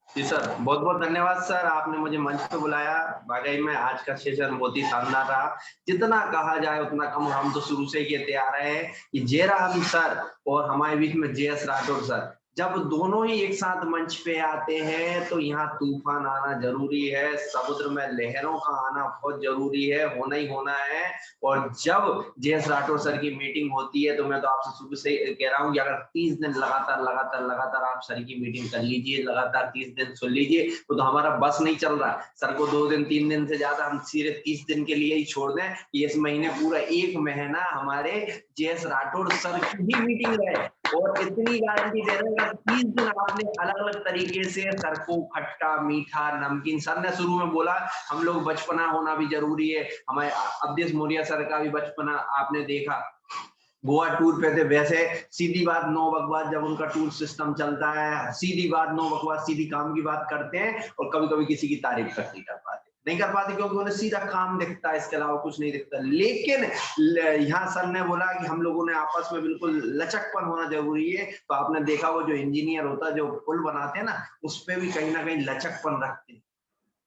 जी सर, बहुत बहुत धन्यवाद सर, आपने मुझे मंच पे बुलाया। वाकई में आज का सेशन बहुत ही शानदार रहा। जितना कहा जाए उतना कम, हम तो शुरू से ही कहते आ रहे हैं कि जयराम सर और हमारे बीच में JS राठौड़ सर, जब दोनों ही एक साथ मंच पे आते हैं तो यहाँ तूफान आना जरूरी है, समुद्र में लहरों का आना बहुत जरूरी है, होना ही होना है। और जब JS राठौड़ सर की मीटिंग होती है तो मैं तो आपसे शुरू से कह रहा हूँ कि अगर 30 दिन लगातार आप सर की मीटिंग कर लीजिए, लगातार 30 दिन सुन लीजिए, तो हमारा बस नहीं चल रहा। सर को 2 दिन 3 दिन से ज्यादा हम सिर्फ 30 दिन के लिए ही छोड़ दें कि इस महीने पूरा 1 महीना हमारे JS राठौड़ सर की ही मीटिंग रहे। और इतनी गारंटी दे रहे हैं 30 दिन आपने अलग अलग तरीके से सर को खट्टा मीठा नमकीन, सर ने शुरू में बोला हम लोग बचपना होना भी जरूरी है, हमारे अवधेश मौर्य सर का भी बचपना आपने देखा, गोवा टूर पे थे। वैसे सीधी बात नो बकवास, जब उनका टूर सिस्टम चलता है सीधी बात नो बकवास, सीधी काम की बात करते हैं और कभी कभी किसी की तारीफ तक नहीं कर पाते क्योंकि उन्हें सीधा काम दिखता है, इसके अलावा कुछ नहीं दिखता। लेकिन यहाँ सर ने बोला कि हम लोगों ने आपस में बिल्कुल लचकपन होना जरूरी है। तो आपने देखा वो जो इंजीनियर होता है जो पुल बनाते हैं ना, उस पर भी कहीं ना कहीं लचकपन रखते हैं,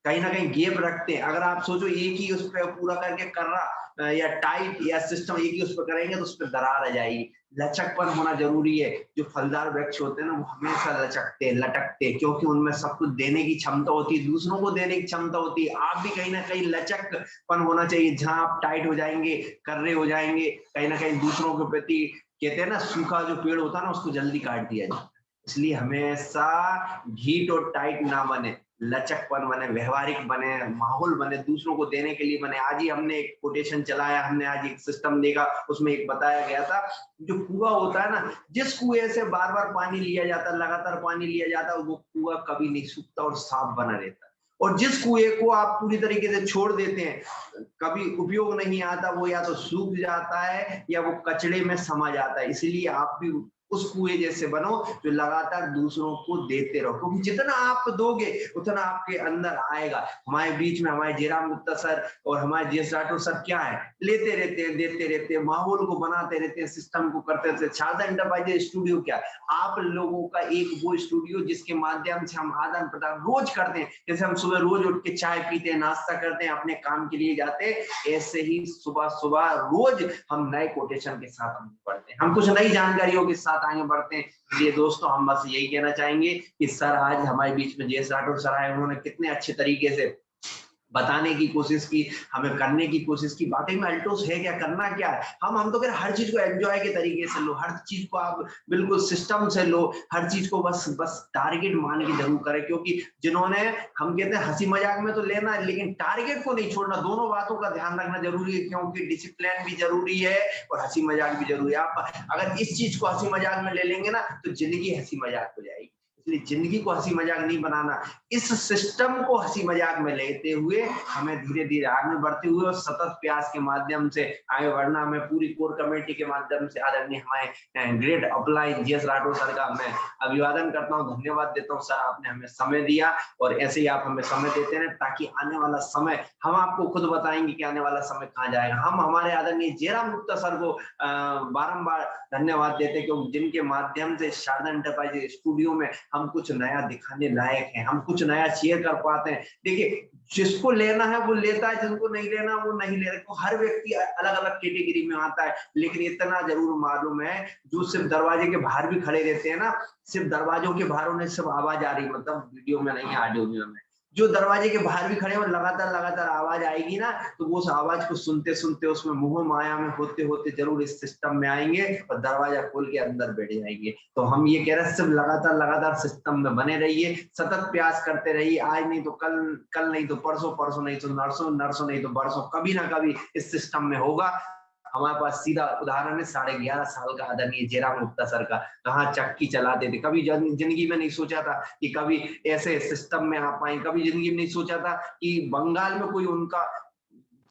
कहीं ना कहीं गैप रखते हैं। अगर आप सोचो एक ही उस पर पूरा करके कर रहा या टाइट या सिस्टम एक ही उस पर करेंगे तो उस पर दरार आ जाएगी। लचकपन होना जरूरी है। जो फलदार वृक्ष होते हैं ना वो हमेशा लचकते लटकते, क्योंकि उनमें सब कुछ देने की क्षमता होती है, दूसरों को देने की क्षमता होती है। आप भी कहीं ना कहीं लचकपन होना चाहिए। जहां आप टाइट हो जाएंगे, कर्रे हो जाएंगे, कहीं ना कहीं दूसरों के प्रति, कहते हैं ना सूखा जो पेड़ होता है ना उसको जल्दी काट दिया जाए। इसलिए हमेशा ढीठ और टाइट ना बने, लचकपन बने, व्यवहारिक बने, माहौल बने, दूसरों को देने के लिए बने। आज ही हमने एक कोटेशन चलाया, हमने आज एक सिस्टम देखा, उसमें एक बताया गया था जो कुआं होता है ना, जिस कुएं से बार बार पानी लिया जाता है, लगातार पानी लिया जाता है, वो कुआं कभी नहीं सूखता और साफ बना रहता है। और जिस कुएं को आप पूरी तरीके से छोड़ देते हैं, कभी उपयोग नहीं आता, वो या तो सूख जाता है या वो कचड़े में समा जाता है। इसलिए आप भी उस कुएं जैसे बनो जो लगातार दूसरों को देते रहो, क्योंकि जितना आप दोगे उतना आपके अंदर आएगा। हमारे बीच में हमारे जयराम गुप्ता सर और हमारे जीएस राठौर सर क्या है, लेते रहते हैं, देते रहते हैं, माहौल को बनाते रहते हैं, सिस्टम को करते रहते हैं। शारदा एंटरप्राइजेज स्टूडियो क्या है, आप लोगों का एक वो स्टूडियो जिसके माध्यम से हम आदान प्रदान रोज करते हैं। जैसे हम सुबह रोज उठ के चाय पीते हैं, नाश्ता करते हैं, अपने काम के लिए जाते हैं, ऐसे ही सुबह सुबह रोज हम नए कोटेशन के साथ आगे बढ़ते हैं, हम कुछ नई जानकारियों के साथ आगे बढ़ते हैं। इसलिए दोस्तों हम बस यही कहना चाहेंगे कि सर आज हमारे बीच में जीएस राठौर सर आए, उन्होंने कितने अच्छे तरीके से बताने की कोशिश की, हमें करने की कोशिश की। वाकई में अल्टोस है क्या, करना क्या है, हम तो कह रहे हर चीज को एंजॉय के तरीके से लो, हर चीज को आप बिल्कुल सिस्टम से लो, हर चीज को बस टारगेट मान के जरूर करें। क्योंकि जिन्होंने, हम कहते हैं हंसी मजाक में तो लेना है, लेकिन टारगेट को नहीं छोड़ना, दोनों बातों का ध्यान रखना जरूरी है। क्योंकि डिसिप्लिन भी जरूरी है और हंसी मजाक भी जरूरी है। आप अगर इस चीज को हंसी मजाक में ले लेंगे ना तो जिंदगी हंसी मजाक हो जाएगी। इसलिए जिंदगी को हंसी मजाक नहीं बनाना, इस सिस्टम को हंसी मजाक में लेते हुए हमें धीरे धीरे आगे बढ़ते हुए और सतत प्रयास के माध्यम से आगे बढ़ना। हमें पूरी कोर कमेटी के माध्यम से आदरणीय हमारे great upline GS Rathore sir का मैं अभिवादन करता हूँ, धन्यवाद देता हूँ। सर आपने हमें समय दिया और ऐसे ही आप हमें समय देते रहे, ताकि आने वाला समय हम आपको खुद बताएंगे कि आने वाला समय कहाँ जाएगा। हम हमारे आदरणीय जयराम गुप्ता सर को बारंबार धन्यवाद देते, क्योंकि जिनके माध्यम से शारदा एंटरप्राइजेज स्टूडियो में हम कुछ नया दिखाने लायक हैं, हम कुछ नया शेयर कर पाते हैं। देखिए जिसको लेना है वो लेता है, जिनको नहीं लेना वो नहीं ले रहा। तो हर व्यक्ति अलग अलग कैटेगरी में आता है, लेकिन इतना जरूर मालूम है जो सिर्फ दरवाजे के बाहर भी खड़े रहते हैं ना, सिर्फ दरवाजों के बाहर उन्हें सिर्फ आवाज आ रही, मतलब वीडियो में नहीं, ऑडियो में, जो दरवाजे के बाहर भी खड़े हो लगातार आवाज आएगी ना, तो वो उस आवाज को सुनते सुनते उसमें मोह माया में होते होते जरूर इस सिस्टम में आएंगे और दरवाजा खोल के अंदर बैठ जाएंगे। तो हम ये कह रहे हैं सिर्फ लगातार सिस्टम में बने रहिए, सतत प्रयास करते रहिए। आज नहीं तो कल नहीं तो परसों नहीं तो नरसों नहीं तो बरसों, कभी ना कभी इस सिस्टम में होगा। हमारे पास सीधा उदाहरण है 11.5 साल का आदरणीय जयराम गुप्ता सर का, कहाँ चक्की चलाते थे, कभी जिंदगी में नहीं सोचा था कि कभी ऐसे सिस्टम में आ पाए, कभी जिंदगी में नहीं सोचा था कि बंगाल में कोई उनका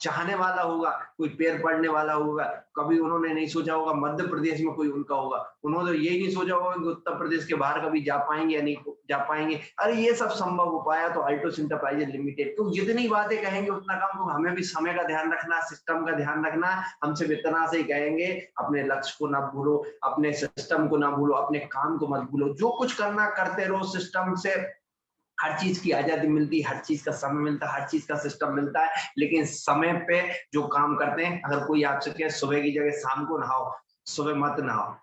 चाहने वाला होगा, कोई पैर पड़ने वाला होगा, कभी उन्होंने नहीं सोचा होगा मध्य प्रदेश में कोई उनका होगा, उन्होंने यही नहीं सोचा होगा कि उत्तर प्रदेश के बाहर कभी जा पाएंगे या नहीं जा पाएंगे। अरे ये सब संभव हो पाया तो अल्टोस एंटरप्राइजेज लिमिटेड। तो जितनी बातें कहेंगे उतना कम, तो हमें भी समय का ध्यान रखना, सिस्टम का ध्यान रखना। हम सिर्फ इतना से ही कहेंगे, अपने लक्ष्य को ना भूलो, अपने सिस्टम को ना भूलो, अपने काम को मत भूलो, जो कुछ करना करते रहो। सिस्टम से हर चीज की आजादी मिलती है, हर चीज का समय मिलता है, हर चीज का सिस्टम मिलता है, लेकिन समय पे जो काम करते हैं, अगर कोई आपसे कहे सुबह की जगह शाम को नहाओ, सुबह मत नहाओ,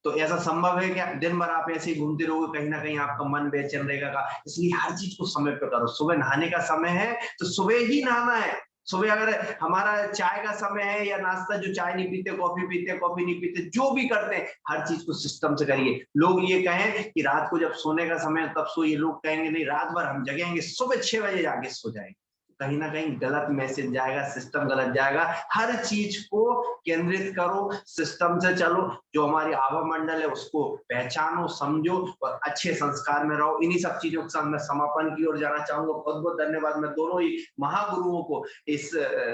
तो ऐसा संभव है क्या? दिन भर आप ऐसे ही घूमते रहोगे, कहीं ना कहीं आपका मन बेचैन रहेगा। इसलिए हर चीज को समय पे करो। सुबह नहाने का समय है तो सुबह ही नहाना है। सुबह अगर हमारा चाय का समय है या नाश्ता, जो चाय नहीं पीते कॉफी पीते, कॉफी नहीं पीते, जो भी करते हैं हर चीज को सिस्टम से करिए। लोग ये कहें कि रात को जब सोने का समय तब सोइए, लोग कहेंगे नहीं रात भर हम जगेंगे, सुबह 6 बजे जाके सो जाएंगे, कहीं ना कहीं गलत मैसेज जाएगा, सिस्टम गलत जाएगा। हर चीज को केंद्रित करो, सिस्टम से चलो, जो हमारी आभा मंडल है उसको पहचानो, समझो और अच्छे संस्कार में रहो। इन्हीं सब चीजों के साथ मैं समापन की ओर जाना चाहूंगा। बहुत बहुत धन्यवाद। मैं दोनों ही महागुरुओं को इस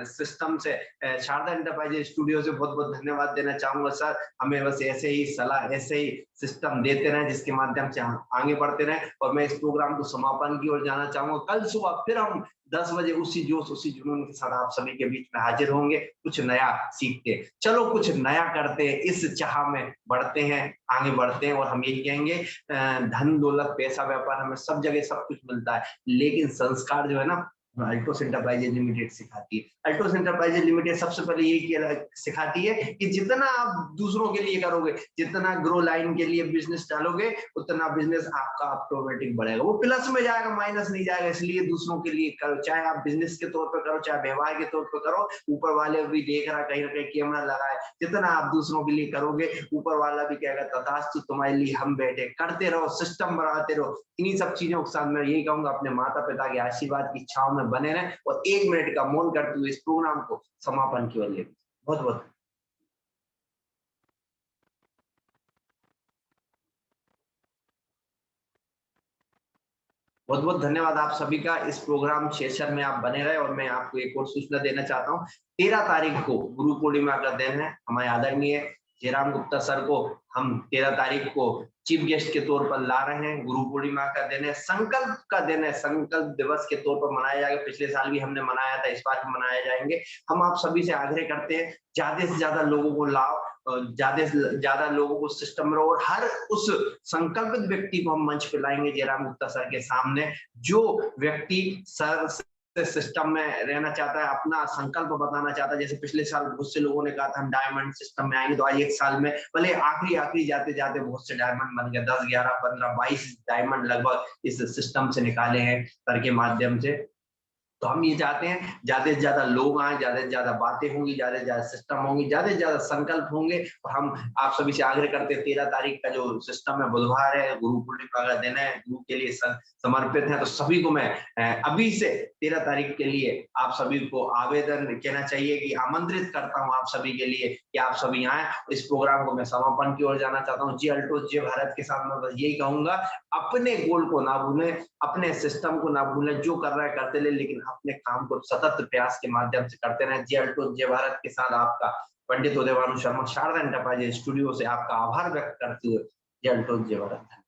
सिस्टम से, शारदा एंटरप्राइजेज स्टूडियो से बहुत बहुत धन्यवाद देना चाहूंगा। सर हमें बस ऐसे ही सलाह, ऐसे ही सिस्टम देते रहे जिसके माध्यम से हम आगे बढ़ते रहे। और मैं इस प्रोग्राम को समापन की ओर जाना चाहूंगा। कल सुबह फिर हम 10 बजे उसी जोश उसी जुनून के साथ आप सभी के बीच में हाजिर होंगे, कुछ नया सीखते, चलो कुछ नया करते हैं, इस चाह में बढ़ते हैं, आगे बढ़ते हैं। और हम यही कहेंगे, धन दौलत पैसा व्यापार हमें सब जगह सब कुछ मिलता है, लेकिन संस्कार जो है ना अल्टोस एंटरप्राइजेज लिमिटेड सिखाती है। अल्टोस एंटरप्राइजेज लिमिटेड सबसे पहले यही सिखाती है कि जितना आप दूसरों के लिए करोगे, जितना ग्रो लाइन के लिए बिजनेस डालोगे, उतना बिजनेस आपका ऑटोमेटिक बढ़ेगा। वो प्लस में जाएगा, माइनस नहीं जाएगा। इसलिए दूसरों के लिए करो, चाहे आप बिजनेस के तौर पर करो, चाहे व्यवहार के तौर पर करो। ऊपर वाले भी देख रहा, कहीं ना कहीं कैमरा लगा है, जितना आप दूसरों के लिए करोगे ऊपर वाला भी कहेगा तथास्तु, तुम्हारे लिए हम बैठे। करते रहो, सिस्टम बढ़ाते रहो। इन्हीं सब चीजों के साथ मैं यही कहूंगा, अपने माता पिता के आशीर्वाद की छाव में बने रहें और 1 मिनट का मौन करते हुए इस प्रोग्राम को समापन की ओर ले। बहुत बहुत बहुत बहुत धन्यवाद आप सभी का। इस प्रोग्राम सेशन में आप बने रहे। और मैं आपको एक और सूचना देना चाहता हूँ, 13 तारीख को गुरु पूर्णिमा का दिन है। हमारे आदरणीय जयराम गुप्ता सर को हम 13 तारीख को चीफ गेस्ट के तौर पर ला रहे हैं। गुरु पूर्णिमा का दिन है, संकल्प का दिन है, संकल्प दिवस के तौर पर मनाया जाएगा। पिछले साल भी हमने मनाया था, इस बार भी मनाया जाएंगे। हम आप सभी से आग्रह करते हैं ज्यादा से ज्यादा लोगों को लाओ, ज्यादा से ज्यादा लोगों को सिस्टम में, और हर उस संकल्पित व्यक्ति को हम मंच पे लाएंगे जयराम गुप्ता सर के सामने, जो व्यक्ति सर सिस्टम में रहना चाहता है, अपना संकल्प बताना चाहता है। जैसे पिछले साल बहुत से लोगों ने कहा था हम डायमंड सिस्टम में आएंगे, तो आज एक साल में भले आखिरी जाते जाते बहुत से डायमंड बन गए, 10, 11, 15, 22 डायमंड लगभग इस सिस्टम से निकाले हैं सर के माध्यम से। तो हम ये चाहते हैं ज्यादा से ज्यादा लोग आए, ज्यादा से ज्यादा बातें होंगी, ज्यादा से ज्यादा सिस्टम होंगी, ज्यादा से ज्यादा संकल्प होंगे। और हम आप सभी से आग्रह करते हैं 13 तारीख का जो सिस्टम है, बुधवार है, गुरु पूर्णिमा का दिन है, गुरु के लिए समर्पित है। तो सभी को मैं अभी से 13 तारीख के लिए आप सभी को आवेदन कहना चाहिए कि आमंत्रित करता हूँ आप सभी के लिए कि आप सभी आए। इस प्रोग्राम को मैं समापन की ओर जाना चाहता हूँ। जी अल्टो जय भारत के साथ मैं बस यही कहूंगा, अपने गोल को ना भूलें, अपने सिस्टम को ना भूलें, जो कर रहा है करते ले, लेकिन अपने काम को सतत प्रयास के माध्यम से करते रहें। जी अल्टो जय भारत के साथ आपका पंडित उदयभानु शर्मा, शारदा एंटरप्राइजेज स्टूडियो से आपका आभार व्यक्त करते हुए जय अल्टो जय भारत।